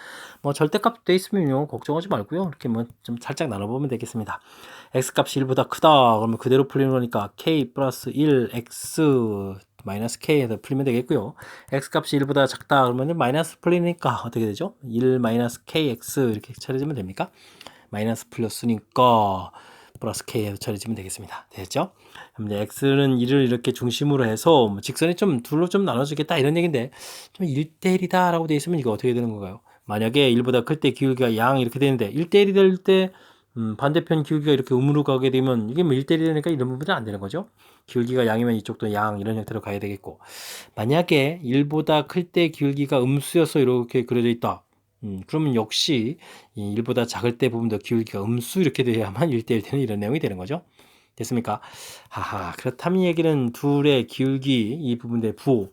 뭐 절대값 되어 있으면요 걱정하지 말고요 이렇게 뭐 좀 살짝 나눠보면 되겠습니다. x값이 1보다 크다 그러면 그대로 풀리는 거니까 k 플러스 1 x 마이너스 k에서 풀리면 되겠고요. x값이 1보다 작다 그러면 마이너스 풀리니까 어떻게 되죠? 1 마이너스 kx 이렇게 처리하면 됩니까? 마이너스 플러스니까 플러스 k에서 처리하면 되겠습니다. 됐죠? 그럼 이제 x는 1을 이렇게 중심으로 해서 뭐 직선이 좀 둘로 좀 나눠주겠다 이런 얘기인데 좀 1대1이다 라고 되어 있으면 이거 어떻게 되는 건가요? 만약에 1보다 클 때 기울기가 양 이렇게 되는데 1대1이 될 때 반대편 기울기가 이렇게 음으로 가게 되면 이게 뭐 1대1이 되니까 이런 부분은 안 되는 거죠. 기울기가 양이면 이쪽도 양 이런 형태로 가야 되겠고 만약에 1보다 클 때 기울기가 음수여서 이렇게 그려져 있다. 그러면 역시 이 1보다 작을 때 부분도 기울기가 음수 이렇게 돼야만 1대1 되는 이런 내용이 되는 거죠. 됐습니까? 하하, 그렇다면 이 얘기는 둘의 기울기 이 부분의 부호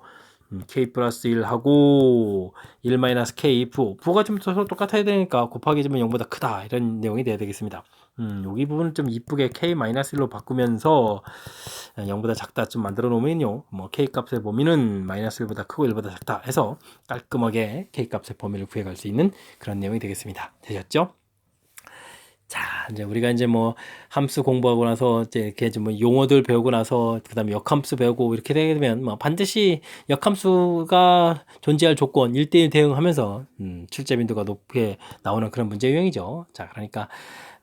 k 플러스 1하고 1 마이너스 k 부호가 좀 서로 똑같아야 되니까 곱하기 주면 0보다 크다 이런 내용이 돼야 되겠습니다. 여기 부분을 좀 이쁘게 k 마이너스 1로 바꾸면서 0보다 작다 좀 만들어 놓으면요 뭐 k 값의 범위는 마이너스 1보다 크고 1보다 작다 해서 깔끔하게 k 값의 범위를 구해갈 수 있는 그런 내용이 되겠습니다. 되셨죠? 자, 이제 우리가 이제 뭐 함수 공부하고 나서 이제 이렇게 좀 뭐 용어들 배우고 나서 그다음에 역함수 배우고 이렇게 되게 되면 뭐 반드시 역함수가 존재할 조건 1대1 대응하면서 출제 빈도가 높게 나오는 그런 문제 유형이죠. 자, 그러니까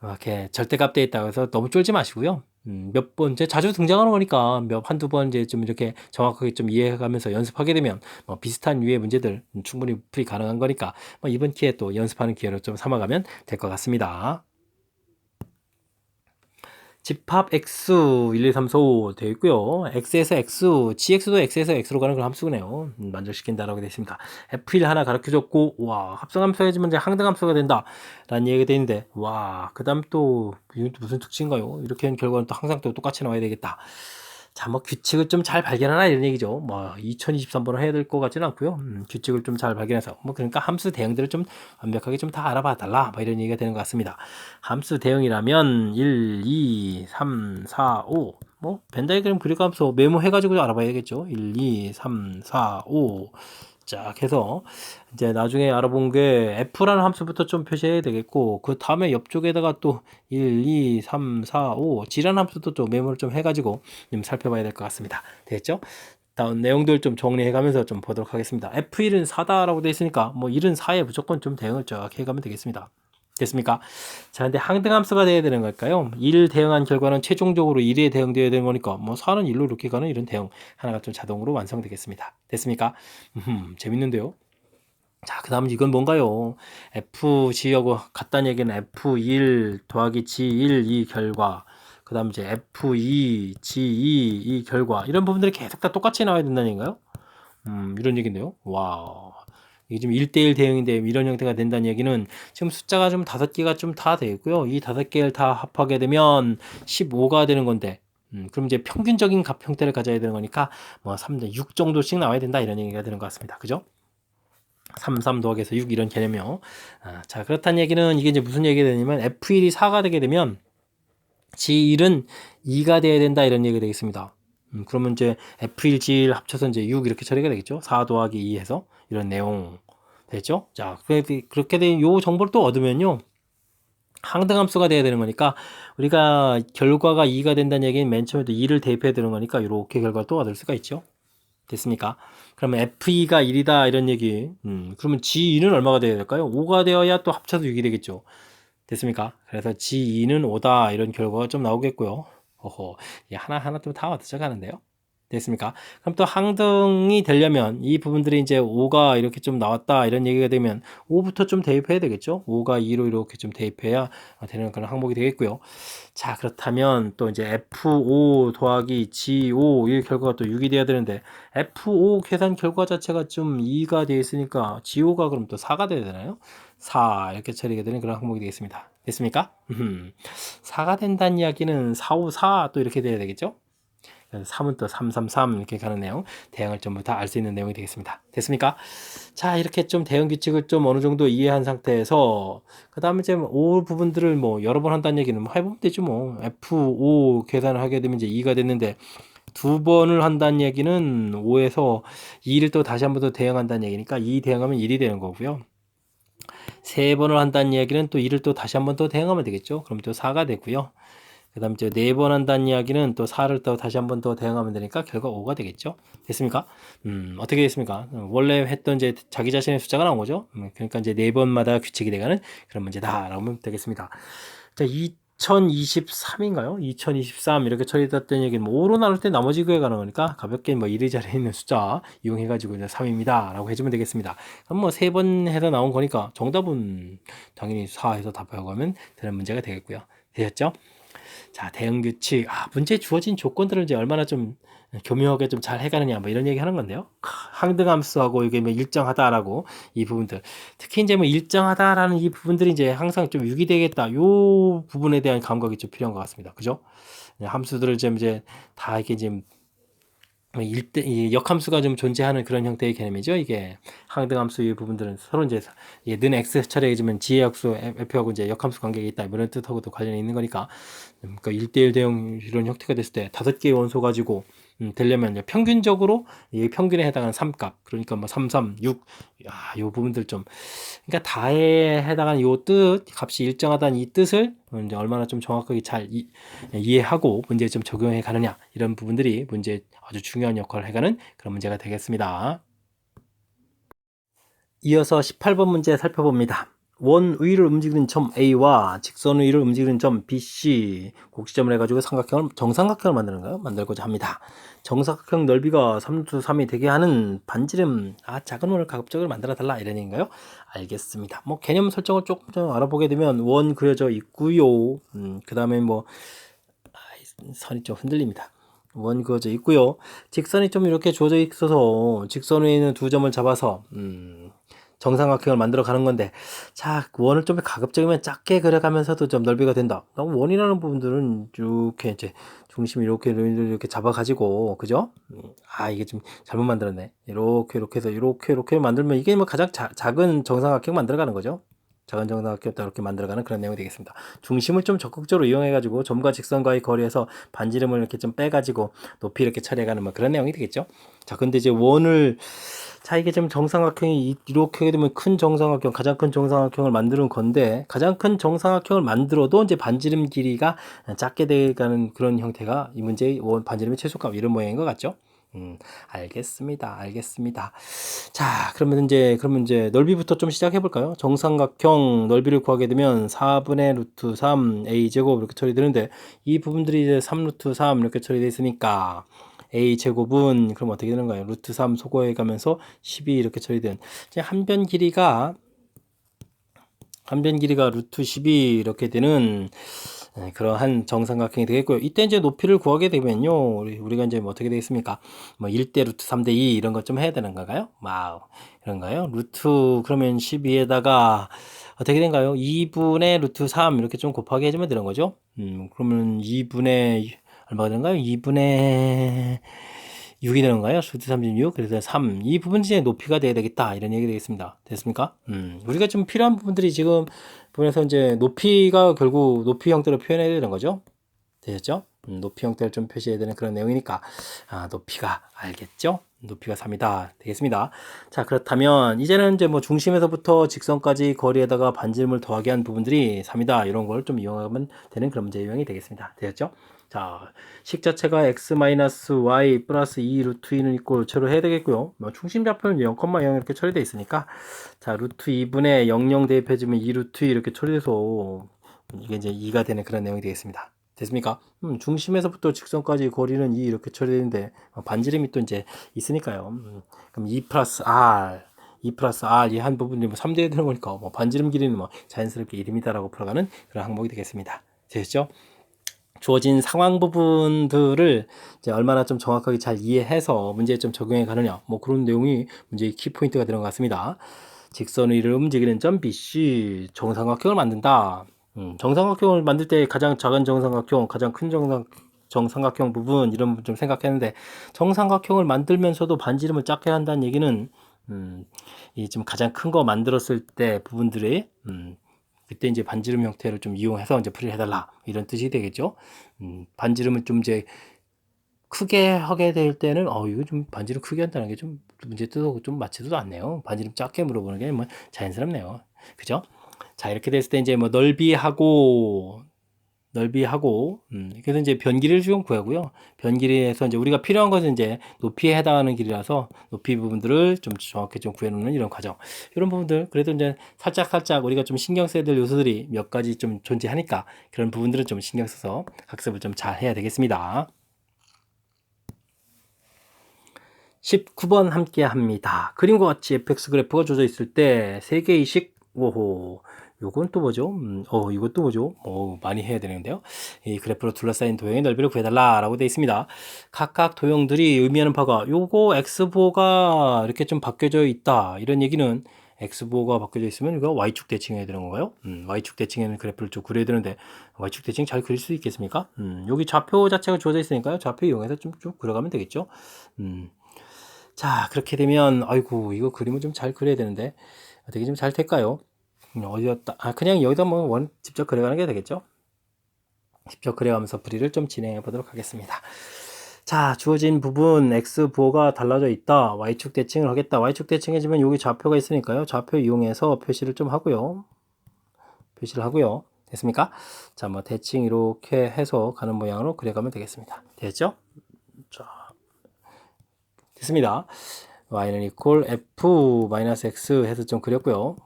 이렇게 절대값 돼 있다고 해서 너무 쫄지 마시고요. 몇 번, 이제 자주 등장하는 거니까 한두 번 이제 좀 이렇게 정확하게 좀 이해해가면서 연습하게 되면 뭐 비슷한 유의 문제들 충분히 풀이 가능한 거니까 뭐 이번 기회에 또 연습하는 기회로 좀 삼아가면 될 것 같습니다. 집합 x 1, 2, 3, 4, 5 되어 있고요. x에서 x, gx도 x에서 x로 가는 그런 함수네요. 만족시킨다라고 되어 있습니다. f1 하나 가르쳐줬고, 와, 합성함수 해주면 이제 항등함수가 된다. 라는 얘기가 되어 있는데, 와, 그 다음 또, 이건 또 무슨 특징인가요? 이렇게 한 결과는 또 항상 또 똑같이 나와야 되겠다. 자, 뭐 규칙을 좀 잘 발견하라 이런 얘기죠. 뭐 2023번을 해야 될 것 같지는 않고요. 규칙을 좀 잘 발견해서 뭐 그러니까 함수 대응들을 좀 완벽하게 좀 다 알아봐 달라. 뭐 이런 얘기가 되는 것 같습니다. 함수 대응이라면 1, 2, 3, 4, 5. 뭐 벤 다이그램 그래가면서 메모해가지고 알아봐야겠죠. 1, 2, 3, 4, 5. 쫙 해서 이제 나중에 알아본 게 F라는 함수부터 좀 표시해야 되겠고 그 다음에 옆쪽에다가 또 1, 2, 3, 4, 5 G라는 함수도 좀 메모를 좀 해가지고 좀 살펴봐야 될 것 같습니다. 됐죠? 다음 내용들 좀 정리해가면서 좀 보도록 하겠습니다. F1은 4다라고 되어 있으니까 뭐 1은 4에 무조건 좀 대응을 쫙 해가면 되겠습니다. 됐습니까? 자, 근데 항등함수가 돼야 되는 걸까요? 1 대응한 결과는 최종적으로 1에 대응되어야 되는 거니까 뭐 4는 1로 이렇게 가는 이런 대응 하나가 좀 자동으로 완성되겠습니다. 됐습니까? 재밌는데요? 자, 그 다음 이건 뭔가요? FG하고 같다는 얘기는 F1 더하기 G1 이 결과 그 다음 이제 F2 G2 이 결과 이런 부분들이 계속 다 똑같이 나와야 된다는 얘기인가요? 이런 얘기인데요. 와. 이게 지금 1대1 대응인데 이런 형태가 된다는 얘기는 지금 숫자가 좀 5개가 좀 다 되고요. 이 5개를 다 합하게 되면 15가 되는 건데 그럼 이제 평균적인 값 형태를 가져야 되는 거니까 뭐 3, 6 정도씩 나와야 된다 이런 얘기가 되는 것 같습니다. 그죠? 3, 3 더하기에서 6 이런 개념이요. 자, 그렇다는 얘기는 이게 이제 무슨 얘기가 되냐면 F1이 4가 되게 되면 G1은 2가 돼야 된다 이런 얘기가 되겠습니다. 그러면 이제 F1, G1 합쳐서 이제 6 이렇게 처리가 되겠죠. 4 더하기 2 해서 이런 내용 됐죠? 자, 그렇게 된 요 정보를 또 얻으면요. 항등함수가 돼야 되는 거니까 우리가 결과가 2가 된다는 얘기는 맨 처음에도 2를 대입해야 되는 거니까 이렇게 결과를 또 얻을 수가 있죠. 됐습니까? 그러면 F2가 1이다 이런 얘기. 그러면 G2는 얼마가 되어야 될까요? 5가 되어야 또 합쳐서 6이 되겠죠. 됐습니까? 그래서 G2는 5다 이런 결과가 좀 나오겠고요. 어허, 하나하나 좀 다 얻어져 가는데요. 됐습니까? 그럼 또 항등이 되려면 이 부분들이 이제 5가 이렇게 좀 나왔다 이런 얘기가 되면 5부터 좀 대입해야 되겠죠? 5가 2로 이렇게 좀 대입해야 되는 그런 항목이 되겠고요. 자, 그렇다면 또 이제 F5 더하기 G5 이 결과가 또 6이 돼야 되는데 F5 계산 결과 자체가 좀 2가 되어 있으니까 G5가 그럼 또 4가 돼야 되나요? 4 이렇게 처리가 되는 그런 항목이 되겠습니다. 됐습니까? 4가 된다는 이야기는 4, 5, 4 또 이렇게 돼야 되겠죠? 3은 또 3, 3, 3 이렇게 가는 내용, 대응을 전부 다 알 수 있는 내용이 되겠습니다. 됐습니까? 자, 이렇게 좀 대응 규칙을 좀 어느 정도 이해한 상태에서 그 다음에 이제 5 부분들을 뭐 여러 번 한다는 얘기는 뭐 해보면 되죠. 뭐 F5 계산을 하게 되면 이제 2가 됐는데 두 번을 한다는 얘기는 5에서 2를 또 다시 한 번 더 대응한다는 얘기니까 2 대응하면 1이 되는 거고요. 세 번을 한다는 얘기는 또 2를 또 다시 한 번 더 대응하면 되겠죠. 그럼 또 4가 되고요. 그 다음에 이제 4번 한다는 이야기는 또 4를 또 다시 한 번 더 대응하면 되니까 결과 5가 되겠죠. 됐습니까? 어떻게 됐습니까? 원래 했던 이제 자기 자신의 숫자가 나온 거죠. 그러니까 이제 4번마다 규칙이 돼가는 그런 문제다라고 하면 되겠습니다. 자, 2023인가요? 2023 이렇게 처리됐던 얘기는 뭐 5로 나눌 때 나머지 구에 가는 거니까 가볍게 뭐 이리저리 있는 숫자 이용해가지고 이제 3입니다 라고 해주면 되겠습니다. 그럼 뭐 3번 해서 나온 거니까 정답은 당연히 4 해서 답하고 하면 되는 문제가 되겠고요. 되셨죠? 자, 대응 규칙. 문제에 주어진 조건들을 이제 얼마나 좀 교묘하게 좀 잘 해가느냐, 뭐 이런 얘기 하는 건데요. 항등함수하고 이게 뭐 일정하다라고 이 부분들. 특히 이제 뭐 일정하다라는 이 부분들이 이제 항상 좀 유기되겠다. 요 부분에 대한 감각이 좀 필요한 것 같습니다. 그죠? 함수들을 좀 이제 다 이렇게 지금 이 역함수가 좀 존재하는 그런 형태의 개념이죠. 이게 항등함수 이 부분들은 서로 이제 는 x 처리해주면 지혜역수 f하고 이제 역함수 관계가 있다 이런 뜻하고도 관련이 있는 거니까 그러니까 1대1 대응 이런 형태가 됐을 때 5개의 원소 가지고 되려면 이제 평균적으로 이 평균에 해당하는 3값 그러니까 뭐 3, 3, 6, 요 부분들 좀 그러니까 다에 해당하는 요 뜻 값이 일정하다는 이 뜻을 이제 얼마나 좀 정확하게 잘 이해하고 문제에 좀 적용해 가느냐 이런 부분들이 문제에 아주 중요한 역할을 해가는 그런 문제가 되겠습니다. 이어서 18번 문제 살펴봅니다. 원 위를 움직이는 점 A와 직선 위를 움직이는 점 BC 곡지점을 해가지고 정삼각형을 만들고자 합니다. 정삼각형 넓이가 3루트 3이 되게 하는 반지름 작은 원을 가급적으로 만들어 달라 이런 얘기인가요? 알겠습니다. 뭐 개념 설정을 조금 좀 알아보게 되면 원 그려져 있고요. 그 다음에 뭐 선이 좀 흔들립니다. 원 그어져 있고요. 직선이 좀 이렇게 주어져 있어서 직선 위에 있는 두 점을 잡아서 정삼각형을 만들어 가는 건데 자 원을 좀 가급적이면 작게 그려가면서도 좀 넓이가 된다. 원이라는 부분들은 이렇게 이제 중심 이렇게 잡아 가지고 그죠? 이게 좀 잘못 만들었네. 이렇게 해서 이렇게 만들면 이게 뭐 가장 작은 정삼각형 만들어 가는 거죠. 작은 정삼각형 이렇게 만들어가는 그런 내용이 되겠습니다. 중심을 좀 적극적으로 이용해가지고 점과 직선과의 거리에서 반지름을 이렇게 좀 빼가지고 높이 이렇게 처리해가는 뭐 그런 내용이 되겠죠. 자, 근데 이제 원을 이게 좀 정삼각형이 이렇게 하게 되면 큰 정삼각형, 가장 큰 정삼각형을 만드는 건데 가장 큰 정삼각형을 만들어도 이제 반지름 길이가 작게 돼가는 그런 형태가 이 문제의 원 반지름의 최소값 이런 모양인 것 같죠. 알겠습니다. 자, 그러면 이제 넓이부터 좀 시작해 볼까요? 정삼각형 넓이를 구하게 되면 4분의 루트 3 a 제곱 이렇게 처리되는데 이 부분들이 이제 3 루트 3 이렇게 처리되어 있으니까 a 제곱은 그럼 어떻게 되는 거예요? 루트 3 소거해 가면서 12 이렇게 처리된 이제 한 변 길이가 루트 12 이렇게 되는 그러한 정삼각형이 되겠고요. 이때 이제 높이를 구하게 되면요. 우리가 이제 뭐 어떻게 되겠습니까? 뭐 1대 루트 3대 2 이런 것 좀 해야 되는 건가요? 그런가요? 루트 그러면 12에다가 어떻게 된가요? 2분의 루트 3 이렇게 좀 곱하기 해주면 되는 거죠. 그러면 2분의 얼마가 되는가요? 2분의 6이 되는가요? 루트 36 그래서 3 이 부분 이제 높이가 돼야 되겠다 이런 얘기 되겠습니다. 됐습니까? 우리가 좀 필요한 부분들이 지금 부분에서 이제 높이가 결국 높이 형태로 표현해야 되는 거죠. 되셨죠? 높이 형태를 좀 표시해야 되는 그런 내용이니까 높이가 알겠죠? 높이가 3이다 되겠습니다. 자, 그렇다면 이제는 이제 뭐 중심에서부터 직선까지 거리에다가 반지름을 더하게 한 부분들이 3이다 이런 걸 좀 이용하면 되는 그런 문제 유형이 되겠습니다. 되셨죠? 자, 식 자체가 x-y 플러스 2 루트 2는 있고 요체로 해야 되겠고요. 뭐 중심 좌표는 0,0 이렇게 처리되어 있으니까 자, 루트 2분의 00 대입해주면 2 루트 2 이렇게 처리돼서 이게 이제 2가 되는 그런 내용이 되겠습니다. 됐습니까? 중심에서부터 직선까지 거리는 2 이렇게 처리되는데 반지름이 또 이제 있으니까요. 그럼 2 플러스 r 이 한 부분이 뭐 3대에 되는 거니까 뭐 반지름 길이는 뭐 자연스럽게 1입니다라고 풀어가는 그런 항목이 되겠습니다. 되셨죠? 주어진 상황 부분들을 이제 얼마나 좀 정확하게 잘 이해해서 문제에 좀 적용해 가느냐 뭐 그런 내용이 문제의 키포인트가 되는 것 같습니다. 직선 위를 움직이는 점 BC 정삼각형을 만든다. 정삼각형을 만들 때 가장 작은 정삼각형, 가장 큰 정삼각형 부분 이런 부분 좀 생각했는데 정삼각형을 만들면서도 반지름을 작게 한다는 얘기는 이 좀 가장 큰 거 만들었을 때 부분들이 그때 이제 반지름 형태를 좀 이용해서 이제 풀이를 해달라 이런 뜻이 되겠죠. 반지름을 좀 이제 크게 하게 될 때는 이거 좀 반지름 크게 한다는 게 좀 문제 뜻하고 좀 맞지도 않네요. 반지름 작게 물어보는 게 뭐 자연스럽네요. 그죠? 자, 이렇게 됐을 때 이제 뭐 넓이하고 넓이하고 그래서 이제 변 길이를 좀 구하고요. 변 길이에서 이제 우리가 필요한 것은 이제 높이에 해당하는 길이라서 높이 부분들을 좀 정확히 좀 구해놓는 이런 과정. 이런 부분들 그래도 이제 살짝 우리가 좀 신경 써야 될 요소들이 몇 가지 좀 존재하니까 그런 부분들은 좀 신경 써서 학습을 좀 잘 해야 되겠습니다. 19번 함께 합니다. 그림과 같이 fx 그래프가 주어져 있을 때 3개의 식, 오호, 요건 또 뭐죠? 이것도 뭐죠? 많이 해야 되는데요. 이 그래프로 둘러싸인 도형의 넓이를 구해달라 라고 되어 있습니다. 각각 도형들이 의미하는 바가 요거 x부호가 이렇게 좀 바뀌어져 있다. 이런 얘기는 x부호가 바뀌어져 있으면 이거 y축 대칭해야 되는 건가요? y축 대칭에는 그래프를 좀 그려야 되는데 y축 대칭 잘 그릴 수 있겠습니까? 여기 좌표 자체가 주어져 있으니까요. 좌표 이용해서 좀 그려가면 되겠죠. 자, 그렇게 되면 아이고 이거 그림을 좀 잘 그려야 되는데 어떻게 좀 잘 될까요? 어디였다? 그냥 여기다 뭐 직접 그려가는 게 되겠죠? 직접 그려가면서 풀이를 좀 진행해 보도록 하겠습니다. 자, 주어진 부분 x 부호가 달라져 있다. y축 대칭을 하겠다. y축 대칭해주면 여기 좌표가 있으니까요. 좌표 이용해서 표시를 좀 하고요. 됐습니까? 자, 뭐 대칭 이렇게 해서 가는 모양으로 그려가면 되겠습니다. 됐죠? 자, 됐습니다. y는 equal f-x 해서 좀 그렸고요.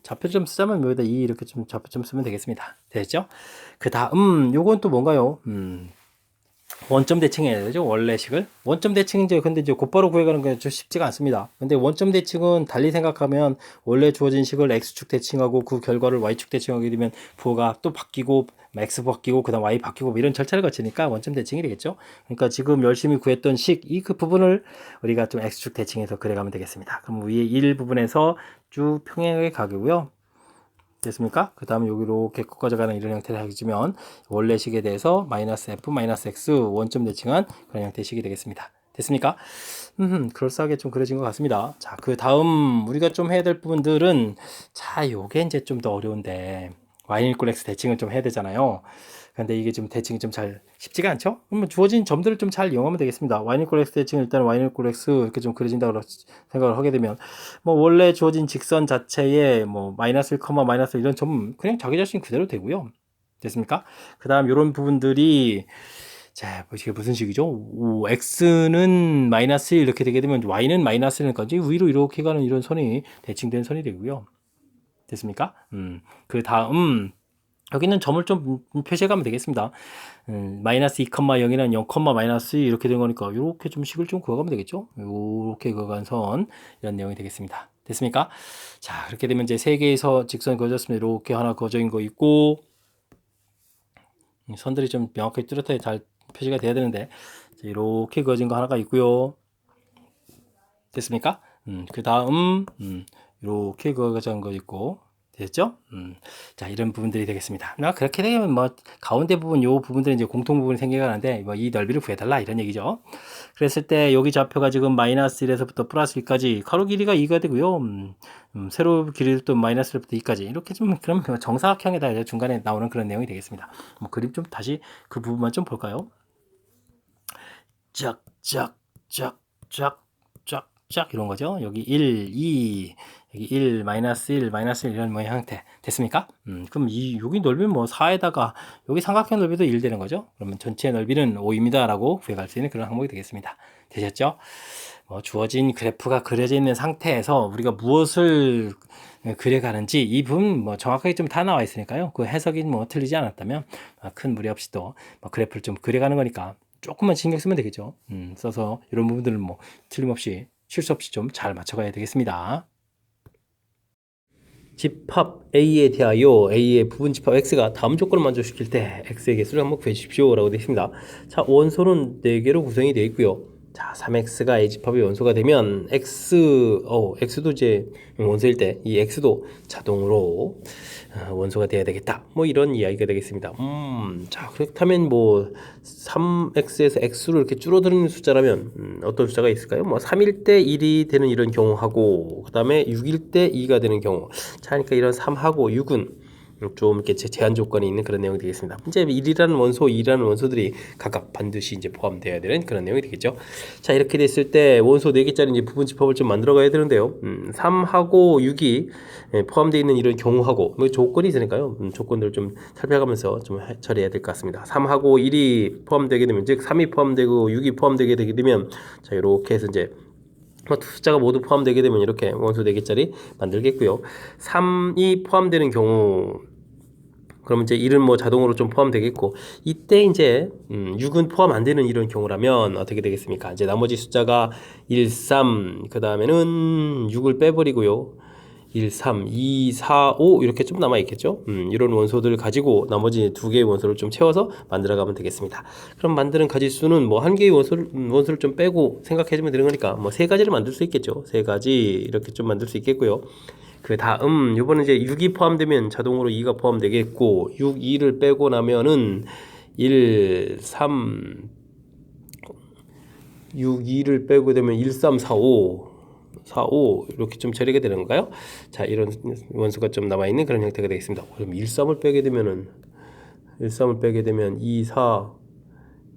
좌표 좀 쓰자면 여기다 2 이렇게 좀 좌표 좀 쓰면 되겠습니다. 됐죠? 그 다음 요건 또 뭔가요? 원점 대칭해야 되죠. 원래식을 원점 대칭 이제 근데 이제 곧바로 구해가는 게 좀 쉽지가 않습니다. 근데 원점 대칭은 달리 생각하면 원래 주어진 식을 x축 대칭하고 그 결과를 y축 대칭하게 되면 부호가 또 바뀌고 x 바뀌고 그다음 y 바뀌고 뭐 이런 절차를 거치니까 원점 대칭이 되겠죠. 그러니까 지금 열심히 구했던 식 이 그 부분을 우리가 좀 x축 대칭해서 그려가면 되겠습니다. 그럼 위에 1 부분에서 쭉 평행하게 가고요. 됐습니까? 그 다음 여기 이렇게 꺾어져가는 이런 형태를 해주면 원래식에 대해서 마이너스 f 마이너스 x 원점 대칭한 그런 형태의 식이 되겠습니다. 됐습니까? 그럴싸하게 좀 그려진 것 같습니다. 자, 그 다음 우리가 좀 해야 될 부분들은 자, 요게 이제 좀 더 어려운데 y 이퀄 x 대칭을 좀 해야 되잖아요. 근데 이게 좀 대칭이 좀 잘 쉽지가 않죠? 그러면 주어진 점들을 좀 잘 이용하면 되겠습니다. y 이퀄 x 대칭 일단 y 이퀄 x 이렇게 좀 그려진다고 생각을 하게 되면 뭐 원래 주어진 직선 자체에 뭐 마이너스 1, 마이너스 이런 점 그냥 자기 자신 그대로 되고요. 됐습니까? 그 다음 이런 부분들이 자, 이게 무슨 식이죠? x는 마이너스 1 이렇게 되게 되면 y는 마이너스 1까지 위로 이렇게 가는 이런 선이 대칭된 선이 되고요. 됐습니까? 그 다음 여기는 점을 좀 표시해 가면 되겠습니다. 마이너스 2,0이랑 0, 마이너스 이렇게 된 거니까 이렇게 좀 식을 좀 그어가면 되겠죠. 이렇게 그어간 선 이런 내용이 되겠습니다. 됐습니까? 자, 그렇게 되면 이제 세 개의 직선이 그어졌습니다. 이렇게 하나 그어져 있는 거 있고 선들이 좀 명확하게 뚜렷하게 잘 표시가 돼야 되는데 이렇게 그어진 거 하나가 있고요. 됐습니까? 그 다음 이렇게 그어진 거 있고 됐죠? 자, 이런 부분들이 되겠습니다. 그렇게 되면 뭐 가운데 부분 요 부분들은 이제 공통 부분이 생겨가는데 뭐 이 넓이를 구해달라 이런 얘기죠. 그랬을 때 여기 좌표가 지금 마이너스 1에서부터 플러스 1까지 가로 길이가 2가 되고요. 세로 길이도 또 마이너스 1부터 2까지 이렇게 좀 그럼 정사각형에다 중간에 나오는 그런 내용이 되겠습니다. 뭐 그림 좀 다시 그 부분만 좀 볼까요? 쫙 이런 거죠. 여기 1, 2 여기 1, 마이너스 1, 마이너스 1 이런 모양 형태 됐습니까? 그럼 여기 넓이는 뭐 4에다가 여기 삼각형 넓이도 1 되는 거죠. 그러면 전체 넓이는 5입니다 라고 구해갈 수 있는 그런 항목이 되겠습니다. 되셨죠? 뭐 주어진 그래프가 그려져 있는 상태에서 우리가 무엇을 그려가는지 이 부분 뭐 정확하게 좀 다 나와 있으니까요. 그 해석이 뭐 틀리지 않았다면 큰 무리 없이 또 그래프를 좀 그려가는 거니까 조금만 신경 쓰면 되겠죠. 써서 이런 부분들을 뭐 틀림없이 실수 없이 좀 잘 맞춰가야 되겠습니다. 집합 A에 대하여 A의 부분 집합 X가 다음 조건을 만족시킬 때 X의 개수를 한번 구해주십시오 라고 되어 있습니다. 자, 원소는 4개로 구성이 되어 있고요. 자, 3x가 A 집합의 원소가 되면 x도 이제 원소일 때 이 x도 자동으로 원소가 돼야 되겠다. 뭐 이런 이야기가 되겠습니다. 자, 그렇다면 뭐 3x에서 x로 이렇게 줄어드는 숫자라면 어떤 숫자가 있을까요? 뭐 3일 때 1이 되는 이런 경우하고 그다음에 6일 때 2가 되는 경우. 자, 그러니까 이런 3하고 6은 좀 이렇게 제한 조건이 있는 그런 내용이 되겠습니다. 문제 1이라는 원소, 2라는 원소들이 각각 반드시 이제 포함되어야 되는 그런 내용이 되겠죠. 자, 이렇게 됐을 때 원소 4개짜리 이제 부분 집합을 좀 만들어 가야 되는데요. 3하고 6이 포함되어 있는 이런 경우하고 뭐 조건이 있으니까요. 조건들을 좀 살펴가면서 좀 처리해야 될 것 같습니다. 3하고 1이 포함되게 되면, 즉 3이 포함되고 6이 포함되게 되게 되면, 자, 이렇게 해서 이제 두 숫자가 모두 포함되게 되면 이렇게 원소 4개짜리 만들겠고요. 3이 포함되는 경우, 그러면 이제 1은 뭐 자동으로 좀 포함되겠고, 이때 이제 6은 포함 안 되는 이런 경우라면 어떻게 되겠습니까? 이제 나머지 숫자가 1, 3, 그 다음에는 6을 빼버리고요. 1, 3, 2, 4, 5 이렇게 좀 남아있겠죠. 이런 원소들을 가지고 나머지 2개의 원소를 좀 채워서 만들어가면 되겠습니다. 그럼 만드는 가지수는 뭐 1개의 원소를 좀 빼고 생각해주면 되는 거니까 뭐 3가지를 만들 수 있겠죠. 3가지 이렇게 좀 만들 수 있겠고요. 그 다음 요번에 이제 6이 포함되면 자동으로 2가 포함되겠고, 6, 2를 빼고 나면은 1, 3, 6, 2를 빼고 되면 1, 3, 4, 5 이렇게 좀 처리가 되는 건가요? 자, 이런 원수가 좀 남아있는 그런 형태가 되겠습니다. 그럼 1, 3을 빼게 되면은 2, 4,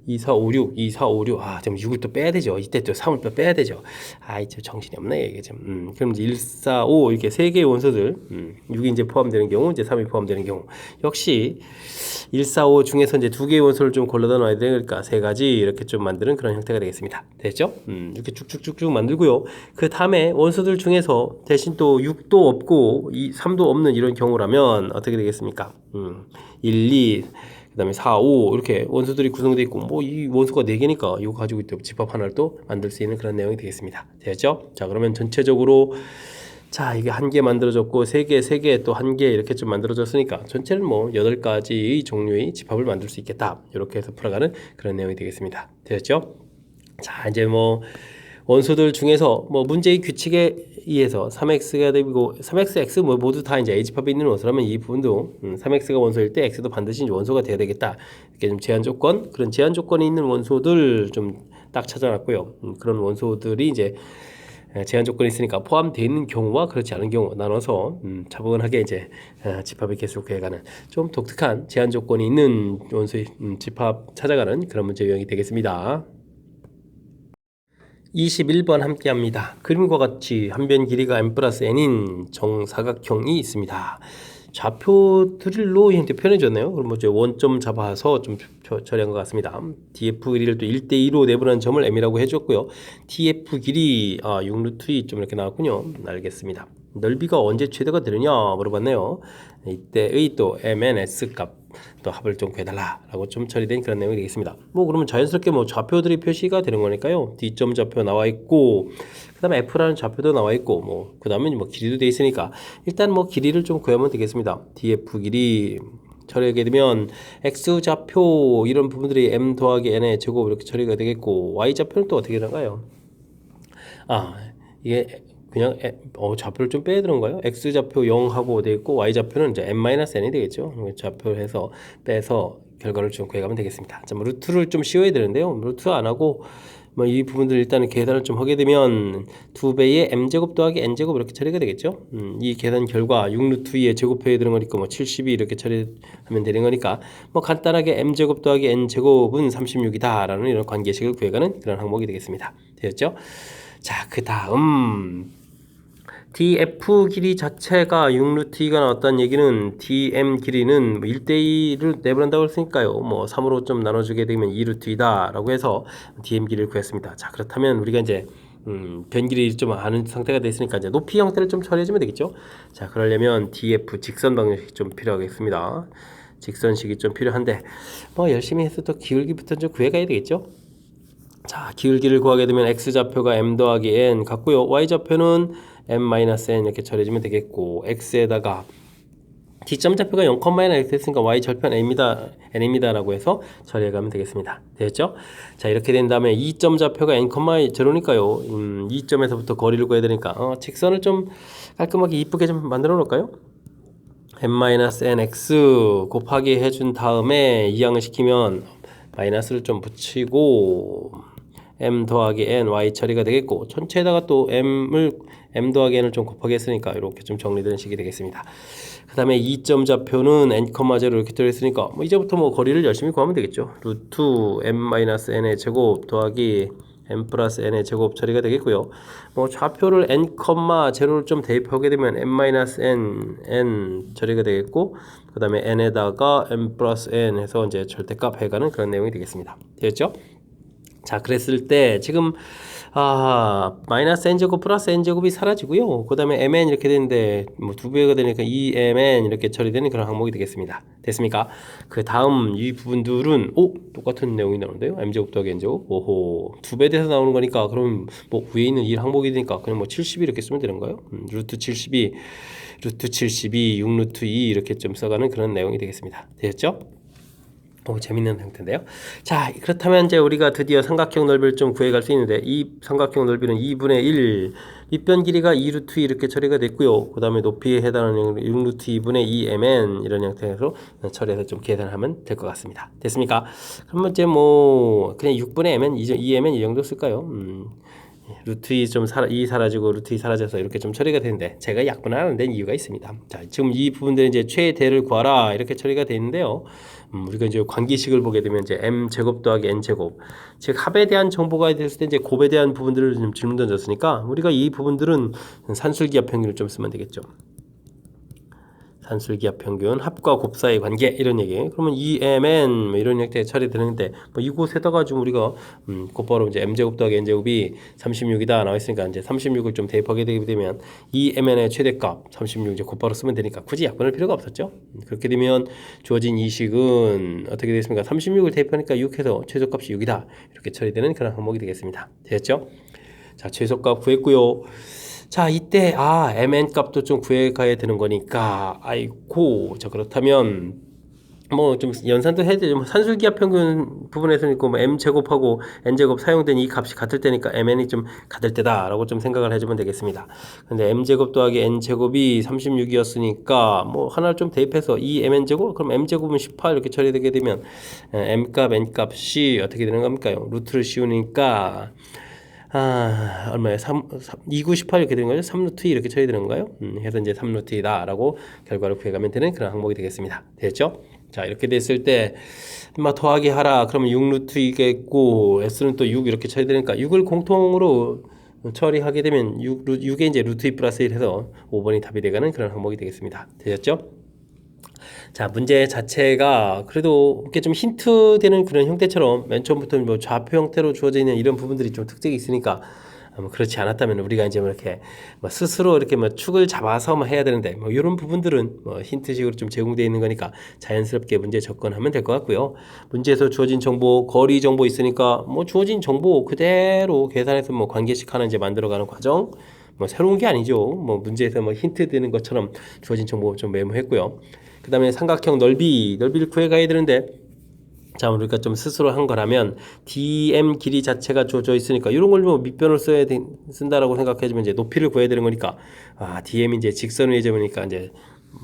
2, 4, 5, 6, 2, 4, 5, 6. 아, 좀 6을 또 빼야 되죠. 이때 또 3을 또 빼야 되죠. 아, 이제 정신이 없네, 이게 좀. 그럼 이제 1, 4, 5 이렇게 3개의 원소들, 6이 이제 포함되는 경우, 이제 3이 포함되는 경우. 역시 1, 4, 5 중에서 이제 2개의 원소를 좀 골라다 놔야 되니까 3가지 이렇게 좀 만드는 그런 형태가 되겠습니다. 됐죠? 이렇게 쭉쭉쭉쭉 만들고요. 그 다음에 원소들 중에서 대신 또 6도 없고 3도 없는 이런 경우라면 어떻게 되겠습니까? 1, 2, 그 다음에 4, 5 이렇게 원소들이 구성되어 있고, 뭐 이 원소가 4개니까 이거 가지고 또 집합 하나를 또 만들 수 있는 그런 내용이 되겠습니다. 됐죠? 자, 그러면 전체적으로 자, 이게 1개 만들어졌고 3개, 3개 또 1개 이렇게 좀 만들어졌으니까 전체는 뭐 8가지의 종류의 집합을 만들 수 있겠다. 이렇게 해서 풀어가는 그런 내용이 되겠습니다. 됐죠? 자, 이제 뭐 원소들 중에서 뭐 문제의 규칙에 의해서 3x가 되고 3x, x 뭐 모두 다 이제 A집합에 있는 원소라면 이 부분도 3x가 원소일 때 x도 반드시 이제 원소가 돼야 되겠다. 이렇게 좀 제한 조건, 그런 제한 조건이 있는 원소들 좀 딱 찾아놨고요. 그런 원소들이 이제 제한 조건이 있으니까 포함되어 있는 경우와 그렇지 않은 경우 나눠서 차분하게 이제 집합의 개수를 구해가는 좀 독특한 제한 조건이 있는 원소의 집합 찾아가는 그런 문제 유형이 되겠습니다. 21번 함께 합니다. 그림과 같이 한 변 길이가 m 플러스 n인 정사각형이 있습니다. 좌표들로 형태 표현해줬네요. 그럼 이제 원점 잡아서 좀 처리한 것 같습니다. df 길이를 또 1대2로 내분한 점을 m이라고 해줬고요. tf 길이 6루트2 좀 이렇게 나왔군요. 알겠습니다. 넓이가 언제 최대가 되느냐 물어봤네요. 이때의 또 mns 값 또 합을 좀 구해달라라고 좀 처리된 그런 내용이 되겠습니다. 뭐 그러면 자연스럽게 뭐 좌표들이 표시가 되는 거니까요. D점 좌표 나와 있고, 그 다음에 F라는 좌표도 나와 있고, 뭐 그 다음에 뭐 길이도 돼 있으니까 일단 뭐 길이를 좀 구하면 되겠습니다. DF 길이 처리하게 되면 X 좌표 이런 부분들이 M 더하기 N의 제곱 이렇게 처리가 되겠고, Y 좌표는 또 어떻게 되나요? 이게 그냥 좌표를 좀 빼야 되는 건가요? X 좌표 0하고 되어 있고 Y 좌표는 이제 M-N이 되겠죠. 좌표를 해서 빼서 결과를 좀 구해가면 되겠습니다. 자, 뭐 루트를 좀 씌워야 되는데요. 루트 안 하고 뭐 이 부분들 일단은 계산을 좀 하게 되면 2배의 m제곱 더하기 n제곱 이렇게 처리가 되겠죠. 이 계산 결과 6루트 2에 제곱해야 되는 거니까 뭐 72 이렇게 처리하면 되는 거니까 뭐 간단하게 m제곱 더하기 n제곱은 36이다 라는 이런 관계식을 구해가는 그런 항목이 되겠습니다. 되었죠? 자, 그 다음 df 길이 자체가 6루트2가 나왔다는 얘기는 dm 길이는 1대2를 내분한다고 했으니까요. 뭐 3으로 좀 나눠주게 되면 2루트2다 라고 해서 dm 길이를 구했습니다. 자, 그렇다면 우리가 이제 변 길이 좀 아는 상태가 됐으니까 이제 높이 형태를 좀 처리해주면 되겠죠. 자, 그러려면 df 직선 방정식이 좀 필요하겠습니다. 직선식이 좀 필요한데 뭐 열심히 해서 또 기울기부터 좀 구해가야 되겠죠. 자, 기울기를 구하게 되면 x좌표가 m 더하기 n 같고요. y좌표는 m-n 이렇게 처리해주면 되겠고, x에다가 D점 좌표가 0,x 했으니까 y 절편 n입니다 라고 해서 처리해가면 되겠습니다. 됐죠? 자, 이렇게 된 다음에 2점 좌표가 n,0니까요. 2점에서부터 거리를 구해야 되니까 직선을 좀 깔끔하게 이쁘게 좀 만들어 놓을까요? m-nx 곱하기 해준 다음에 이항을 시키면 마이너스를 좀 붙이고 m 더하기 n y 처리가 되겠고, 전체에다가 또 m 더하기 n을 좀 곱하기 했으니까 이렇게 좀 정리되는 식이 되겠습니다. 그 다음에 2점 좌표는 n, 0 이렇게 들어있으니까 뭐 이제부터 뭐 거리를 열심히 구하면 되겠죠. 루트 m-n의 제곱 더하기 n 플러스 n의 제곱 처리가 되겠고요. 뭐 좌표를 n, 0를 좀 대입하게 되면 n 처리가 되겠고, 그 다음에 n에다가 n 플러스 n 해서 이제 절대값 해가는 그런 내용이 되겠습니다. 되겠죠? 자, 그랬을 때 지금 마이너스 n제곱 플러스 n제곱이 사라지고요. 그 다음에 mn 이렇게 되는데 뭐 2배가 되니까 2mn 이렇게 처리되는 그런 항목이 되겠습니다. 됐습니까? 그 다음 이 부분들은 똑같은 내용이 나오는데요. m제곱 더하기 n제곱. 오호, 2배 돼서 나오는 거니까 그럼 뭐 위에 있는 이 항목이 되니까 그냥 뭐 72 이렇게 쓰면 되는 거예요. 루트 72 6루트 2 이렇게 좀 써가는 그런 내용이 되겠습니다. 되셨죠? 재밌는 형태인데요. 자, 그렇다면 이제 우리가 드디어 삼각형 넓이를 좀 구해갈 수 있는데, 이 삼각형 넓이는 2분의 1, 밑변 길이가 2루트 2 이렇게 처리가 됐고요. 그 다음에 높이에 해당하는 6루트 2분의 2mn 이런 형태로 처리해서 좀 계산하면 될 것 같습니다. 됐습니까? 그러면 이제 뭐 그냥 6분의 mn, 2mn 이 정도 쓸까요? 루트 2 좀 2 사라지고 루트 2 사라져서 이렇게 좀 처리가 되는데, 제가 약분하는 데는 이유가 있습니다. 자, 지금 이 부분들은 이제 최대를 구하라 이렇게 처리가 되는데요. 우리가 이제 관계식을 보게 되면 이제 m 제곱 더하기 n 제곱, 즉 합에 대한 정보가 됐을 때 이제 곱에 대한 부분들을 좀 질문 던졌으니까 우리가 이 부분들은 산술기압 평균을 좀 쓰면 되겠죠. 산술기압 평균, 합과 곱 사이의 관계 이런 얘기. 그러면 EMN 뭐 이런 형태의 처리되는데 뭐 이곳에다가 좀 우리가 곧바로 이제 m 제곱 더하기 n 제곱이 36이다 나와 있으니까 이제 36을 좀 대입하게 되면 EMN의 최대값 36 이제 곧바로 쓰면 되니까 굳이 약분할 필요가 없었죠. 그렇게 되면 주어진 이 식은 어떻게 되겠습니까? 36을 대입하니까 6해서 최소값이 6이다 이렇게 처리되는 그런 항목이 되겠습니다. 되셨죠? 자, 최소값 구했고요. 자, 이때 mn 값도 좀 구해가야 되는 거니까 아이고, 자, 그렇다면 뭐 좀 연산도 해야 되죠. 산술기압 평균 부분에서는 있고 뭐 m 제곱하고 n 제곱 사용된 이 값이 같을 때니까 mn이 좀 같을 때다라고 좀 생각을 해주면 되겠습니다. 근데 m 제곱 더하기 n 제곱이 36이었으니까 뭐 하나를 좀 대입해서 이 mn 제곱, 그럼 m 제곱은 18 이렇게 처리되게 되면 m 값 n 값이 어떻게 되는 겁니까요? 루트를 씌우니까 얼마예요? 2918 이렇게 되는 거죠? 3루트 2 이렇게 쳐야 되는 건가요? 해서 이제 3루트 2다 라고 결과를 구해가면 되는 그런 항목이 되겠습니다. 됐죠? 자, 이렇게 됐을 때 더하기 하라 그러면 6루트 2겠고 s는 또 6 이렇게 쳐야 되니까 6을 공통으로 처리하게 되면 6에 이제 루트 2 플러스 1 해서 5번이 답이 되가는 그런 항목이 되겠습니다. 되셨죠? 자, 문제 자체가 그래도 이렇게 좀 힌트 되는 그런 형태처럼 맨 처음부터 뭐 좌표 형태로 주어져 있는 이런 부분들이 좀 특징이 있으니까 그렇지 않았다면 우리가 이제 뭐 이렇게 스스로 이렇게 축을 잡아서 해야 되는데 이런 부분들은 힌트식으로 좀 제공되어 있는 거니까 자연스럽게 문제 접근하면 될 것 같고요. 문제에서 주어진 정보, 거리 정보 있으니까 주어진 정보 그대로 계산해서 관계식 하나 이제 만들어가는 과정. 새로운 게 아니죠. 문제에서 힌트 되는 것처럼 주어진 정보 좀 메모했고요. 그 다음에 삼각형 넓이를 구해가야 되는데, 자, 우리가 좀 스스로 한 거라면 dm 길이 자체가 주어져 있으니까 이런 걸 밑변을 쓴다라고 생각해주면 이제 높이를 구해야 되는 거니까 dm이 이제 직선을 잡으니까 이제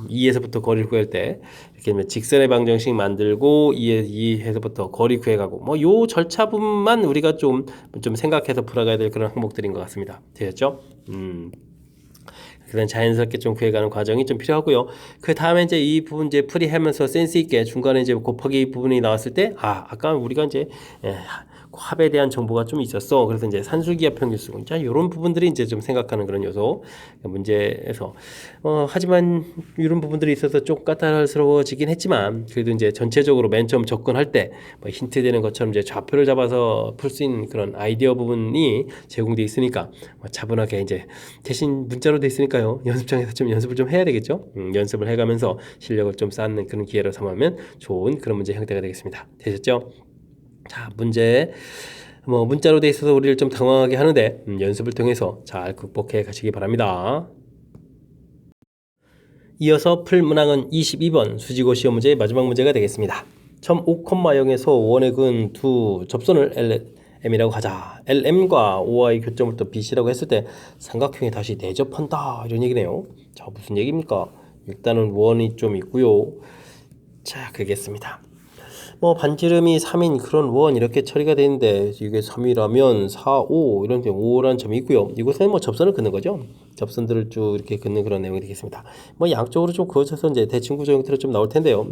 2에서부터 거리를 구할 때 이렇게 직선의 방정식 만들고 2에서부터 거리 구해가고 요 절차 부분만 우리가 좀 생각해서 풀어가야 될 그런 항목들인 것 같습니다. 되셨죠? 그다음 자연스럽게 좀 구해가는 과정이 좀 필요하고요. 그 다음에 이제 이 부분 이제 풀이하면서 센스 있게 중간에 이제 곱하기 부분이 나왔을 때 아까 우리가 이제 합에 대한 정보가 좀 있었어. 그래서 이제 산술기압 평균 쓰고 자, 이런 부분들이 이제 좀 생각하는 그런 요소 문제에서 하지만 이런 부분들이 있어서 좀 까탈스러워지긴 했지만 그래도 이제 전체적으로 맨 처음 접근할 때 힌트 되는 것처럼 이제 좌표를 잡아서 풀 수 있는 그런 아이디어 부분이 제공돼 있으니까 차분하게 이제 대신 문자로 돼 있으니까요. 연습장에서 좀 연습을 좀 해야 되겠죠. 연습을 해가면서 실력을 좀 쌓는 그런 기회로 삼으면 좋은 그런 문제 형태가 되겠습니다. 되셨죠? 자, 문제 문자로 돼 있어서 우리를 좀 당황하게 하는데 연습을 통해서 잘 극복해 가시기 바랍니다. 이어서 풀 문항은 22번 수지고 시험 문제의 마지막 문제가 되겠습니다. 점 5,0에서 5원의 근 두 접선을 LM이라고 하자. LM과 OI 교점을 또 BC라고 했을 때 삼각형이 다시 내접한다 이런 얘기네요. 자, 무슨 얘기입니까? 일단은 원이 좀 있고요. 자, 그겠습니다. 뭐 반지름이 3인 그런 원 이렇게 처리가 되는데 이게 3이라면 4, 5 이런 데 5라는 점이 있고요. 이곳에는 뭐 접선을 긋는 거죠. 접선들을 쭉 이렇게 긋는 그런 내용이 되겠습니다. 뭐 양쪽으로 좀 그어져서 이제 대칭 구조 형태로 좀 나올 텐데요.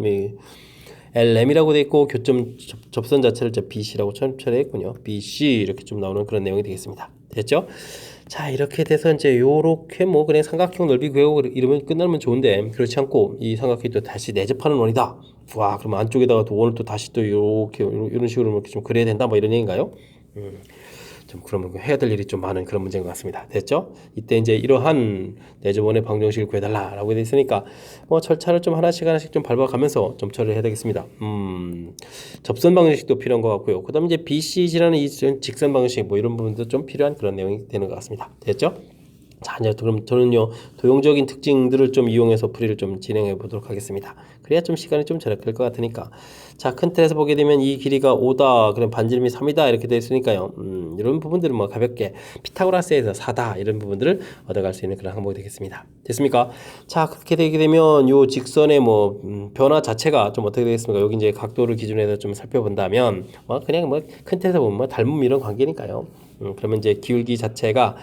LM이라고 돼 있고 교점 접선 자체를 BC라고 처리했군요. BC 이렇게 좀 나오는 그런 내용이 되겠습니다. 됐죠? 자, 이렇게 돼서 이제 요렇게 뭐 그냥 삼각형 넓이 구하고 이러면 끝나면 좋은데 그렇지 않고 이 삼각형이 또 다시 내접하는 원이다. 와, 그럼 안쪽에다가 또 원을 또 다시 또 요렇게 이런 식으로 이렇게 좀 그려야 된다 뭐 이런 얘기인가요? 좀 그러면 해야 될 일이 좀 많은 그런 문제인 것 같습니다. 됐죠? 이때 이제 이러한 내접원의 방정식을 구해달라라고 되어 있으니까 뭐 절차를 좀 하나씩 좀 밟아가면서 좀 처리를 해야 되겠습니다. 접선 방정식도 필요한 것 같고요. 그다음 이제 BC라는 이 직선 방정식 뭐 이런 부분도 좀 필요한 그런 내용이 되는 것 같습니다. 됐죠? 자, 이제 그럼 저는요 도형적인 특징들을 좀 이용해서 풀이를 좀 진행해 보도록 하겠습니다. 그래야 좀 시간이 좀 절약될 것 같으니까. 자, 큰 틀에서 보게 되면 이 길이가 5다, 그럼 반지름이 3이다 이렇게 되어 있으니까요. 이런 부분들은 뭐 가볍게 피타고라스에서 4다 이런 부분들을 얻어갈 수 있는 그런 항목이 되겠습니다. 됐습니까? 자, 그렇게 되게 되면 요 직선의 뭐 변화 자체가 좀 어떻게 되겠습니까? 여기 이제 각도를 기준으로 좀 살펴본다면 그냥 뭐 큰 틀에서 보면 뭐 닮음 이런 관계니까요. 그러면 이제 기울기 자체가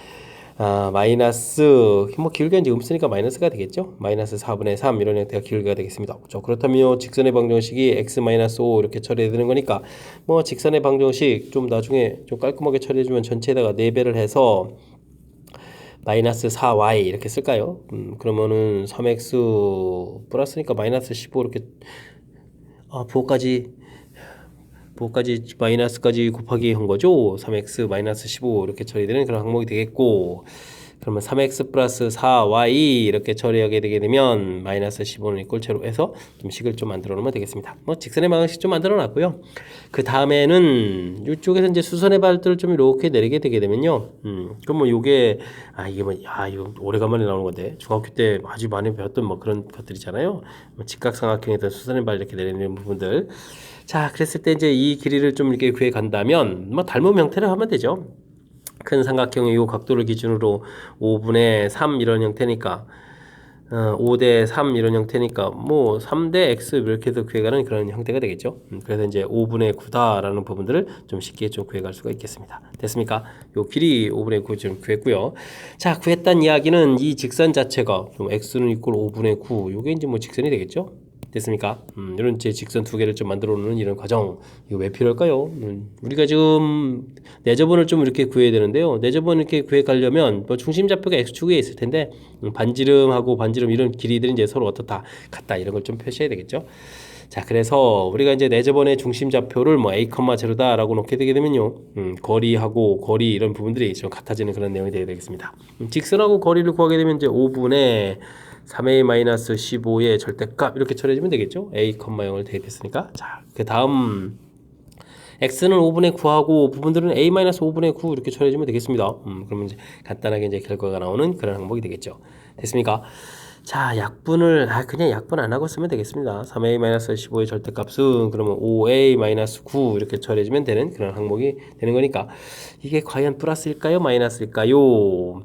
마이너스 뭐 기울기가 이제 음수니까 마이너스가 되겠죠. 마이너스 4분의 3 이런 형태가 기울기가 되겠습니다. 그렇죠? 그렇다면 직선의 방정식이 x-5 이렇게 처리해야 되는 거니까 뭐 직선의 방정식 좀 나중에 좀 깔끔하게 처리해주면 전체에다가 4배를 해서 마이너스 4y 이렇게 쓸까요? 그러면은 3x 플러스니까 마이너스 15 이렇게 부호까지 마이너스까지 곱하기 한 거죠. 3x 마이너스 15 이렇게 처리되는 그런 항목이 되겠고, 그러면 3x 플러스 4y 이렇게 처리하게 되게 되면 마이너스 15는 꼴체로 해서 좀 식을 좀 만들어 놓으면 되겠습니다. 뭐 직선의 방정식 좀 만들어 놨고요. 그 다음에는 이쪽에서 이제 수선의 발들을 좀 이렇게 내리게 되게 되면요. 그럼 뭐 요게 이거 오래간만에 나오는 건데 중학교 때 아주 많이 배웠던 뭐 그런 것들이잖아요. 뭐 직각삼각형에서 수선의 발 이렇게 내리는 부분들. 자, 그랬을 때 이제 이 길이를 좀 이렇게 구해 간다면 뭐 닮은 형태를 하면 되죠. 큰 삼각형의 이 각도를 기준으로 5분의 3 이런 형태니까 5대 3 이런 형태니까 뭐 3대 x 이렇게 해서 구해가는 그런 형태가 되겠죠. 그래서 이제 5분의 9다라는 부분들을 좀 쉽게 좀 구해갈 수가 있겠습니다. 됐습니까? 요 길이 5분의 9 좀 구했고요. 자, 구했단 이야기는 이 직선 자체가 좀 x는 이꼴 5분의 9 요게 이제 뭐 직선이 되겠죠. 됐습니까? 이런 제 직선 두 개를 좀 만들어 놓는 이런 과정 이거 왜 필요할까요? 우리가 지금 내접원을 좀 이렇게 구해야 되는데요. 내접원을 이렇게 구해 가려면 뭐 중심 좌표가 x축에 있을 텐데 반지름하고 반지름 이런 길이들이 이제 서로 어떻다 같다 이런 걸 좀 표시해야 되겠죠. 자, 그래서 우리가 이제 내접원의 중심 좌표를 뭐 a,0다라고 놓게 되게 되면요, 거리하고 거리 이런 부분들이 좀 같아지는 그런 내용이 되어야 되겠습니다. 직선하고 거리를 구하게 되면 이제 5분의 3a-15의 절대값 이렇게 처리해주면 되겠죠. a,0을 대입했으니까. 자, 그 다음 x는 5분의 9하고 부분들은 a-5분의 9 이렇게 처리해주면 되겠습니다. 그러면 이제 간단하게 이제 결과가 나오는 그런 항목이 되겠죠. 됐습니까? 자, 약분을 그냥 약분 안 하고 쓰면 되겠습니다. 3a-15의 절대값은 그러면 5a-9 이렇게 처리해주면 되는 그런 항목이 되는 거니까 이게 과연 플러스일까요? 마이너스일까요?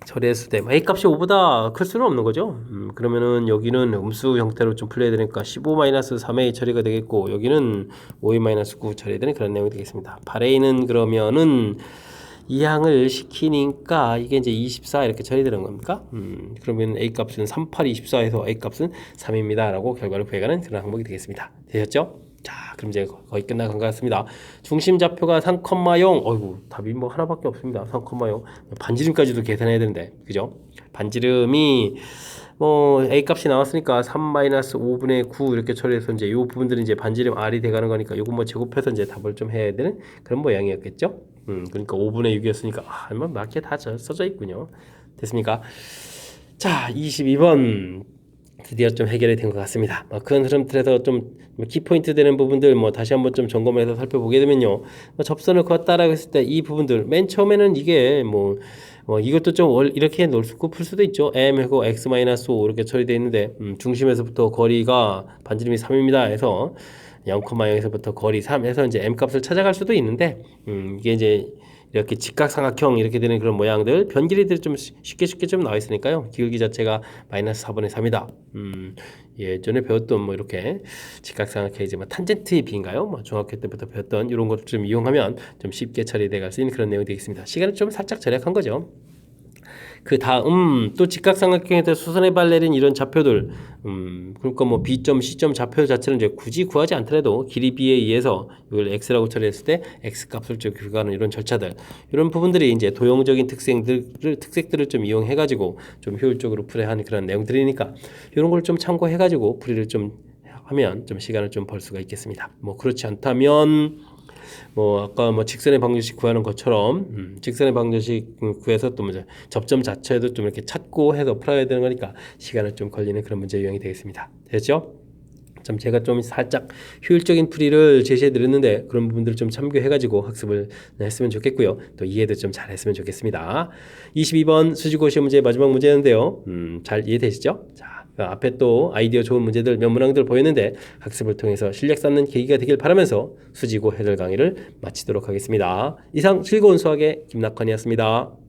처리했을 때 A값이 5보다 클 수는 없는 거죠. 그러면은 여기는 음수 형태로 좀 풀려야 되니까 15-3A 처리가 되겠고 여기는 5A-9 처리해야 되는 그런 내용이 되겠습니다. 8A는 그러면은 이항을 시키니까 이게 이제 24 이렇게 처리되는 겁니까? 그러면 A값은 38, 24에서 A값은 3입니다. 라고 결과를 구해가는 그런 항목이 되겠습니다. 되셨죠? 자, 그럼 이제 거의 끝나간 것 같습니다. 중심 좌표가 3,0. 어이구, 답이 뭐 하나밖에 없습니다. 3,0. 반지름까지도 계산해야 되는데, 그죠? 반지름이 뭐 A 값이 나왔으니까 3-5분의 9 이렇게 처리해서 이제 이 부분들은 이제 반지름 R이 돼가는 거니까 요거 뭐 제곱해서 이제 답을 좀 해야 되는 그런 모양이었겠죠? 그러니까 5분의 6이었으니까 뭐 맞게 다 써져 있군요. 됐습니까? 자, 22번. 드디어 좀 해결이 된 것 같습니다. 큰 흐름 틀에서 좀 키포인트 되는 부분들 다시 한번 좀 점검을 해서 살펴보게 되면요. 접선을 그었다라고 했을 때 이 부분들 맨 처음에는 이게 이것도 좀 이렇게 풀 수도 있죠. m하고 x-5 이렇게 처리되어 있는데 중심에서부터 거리가 반지름이 3입니다 해서 0,0에서부터 거리 3 해서 이제 m 값을 찾아갈 수도 있는데 이게 이제 이렇게 직각삼각형 이렇게 되는 그런 모양들 변길이들이 좀 쉽게 좀 나와 있으니까요. 기울기 자체가 마이너스 4분의 3이다. 예전에 배웠던 뭐 이렇게 직각삼각형 이제 뭐 탄젠트의 비인가요? 뭐 중학교 때부터 배웠던 이런 것을 좀 이용하면 좀 쉽게 처리돼 갈 수 있는 그런 내용이 되겠습니다. 시간을 좀 살짝 절약한 거죠. 그 다음 또 직각삼각형에서 수선의 발레린 이런 좌표들 그러니까 뭐 B점, C점 좌표 자체는 이제 굳이 구하지 않더라도 길이 B에 의해서 이걸 X라고 처리했을 때 X 값을 좀 구하는 이런 절차들 이런 부분들이 이제 도형적인 특색들을 좀 이용해 가지고 좀 효율적으로 풀어야 하는 그런 내용들이니까 이런 걸 좀 참고해 가지고 풀이를 좀 하면 좀 시간을 좀 벌 수가 있겠습니다. 뭐 그렇지 않다면 뭐 아까 뭐 직선의 방정식 구하는 것처럼 직선의 방정식 구해서 또 문제 접점 자체도 좀 이렇게 찾고 해서 풀어야 되는 거니까 시간을 좀 걸리는 그런 문제 유형이 되겠습니다. 됐죠? 좀 제가 좀 살짝 효율적인 풀이를 제시해 드렸는데 그런 부분들을 좀 참고해 가지고 학습을 했으면 좋겠고요. 또 이해도 좀 잘 했으면 좋겠습니다. 22번 수지고 시험 문제 마지막 문제인데요. 잘 이해되시죠? 자, 그 앞에 또 아이디어 좋은 문제들 몇 문항들 보였는데 학습을 통해서 실력 쌓는 계기가 되길 바라면서 수지고 해설 강의를 마치도록 하겠습니다. 이상 즐거운 수학의 김낙환이었습니다.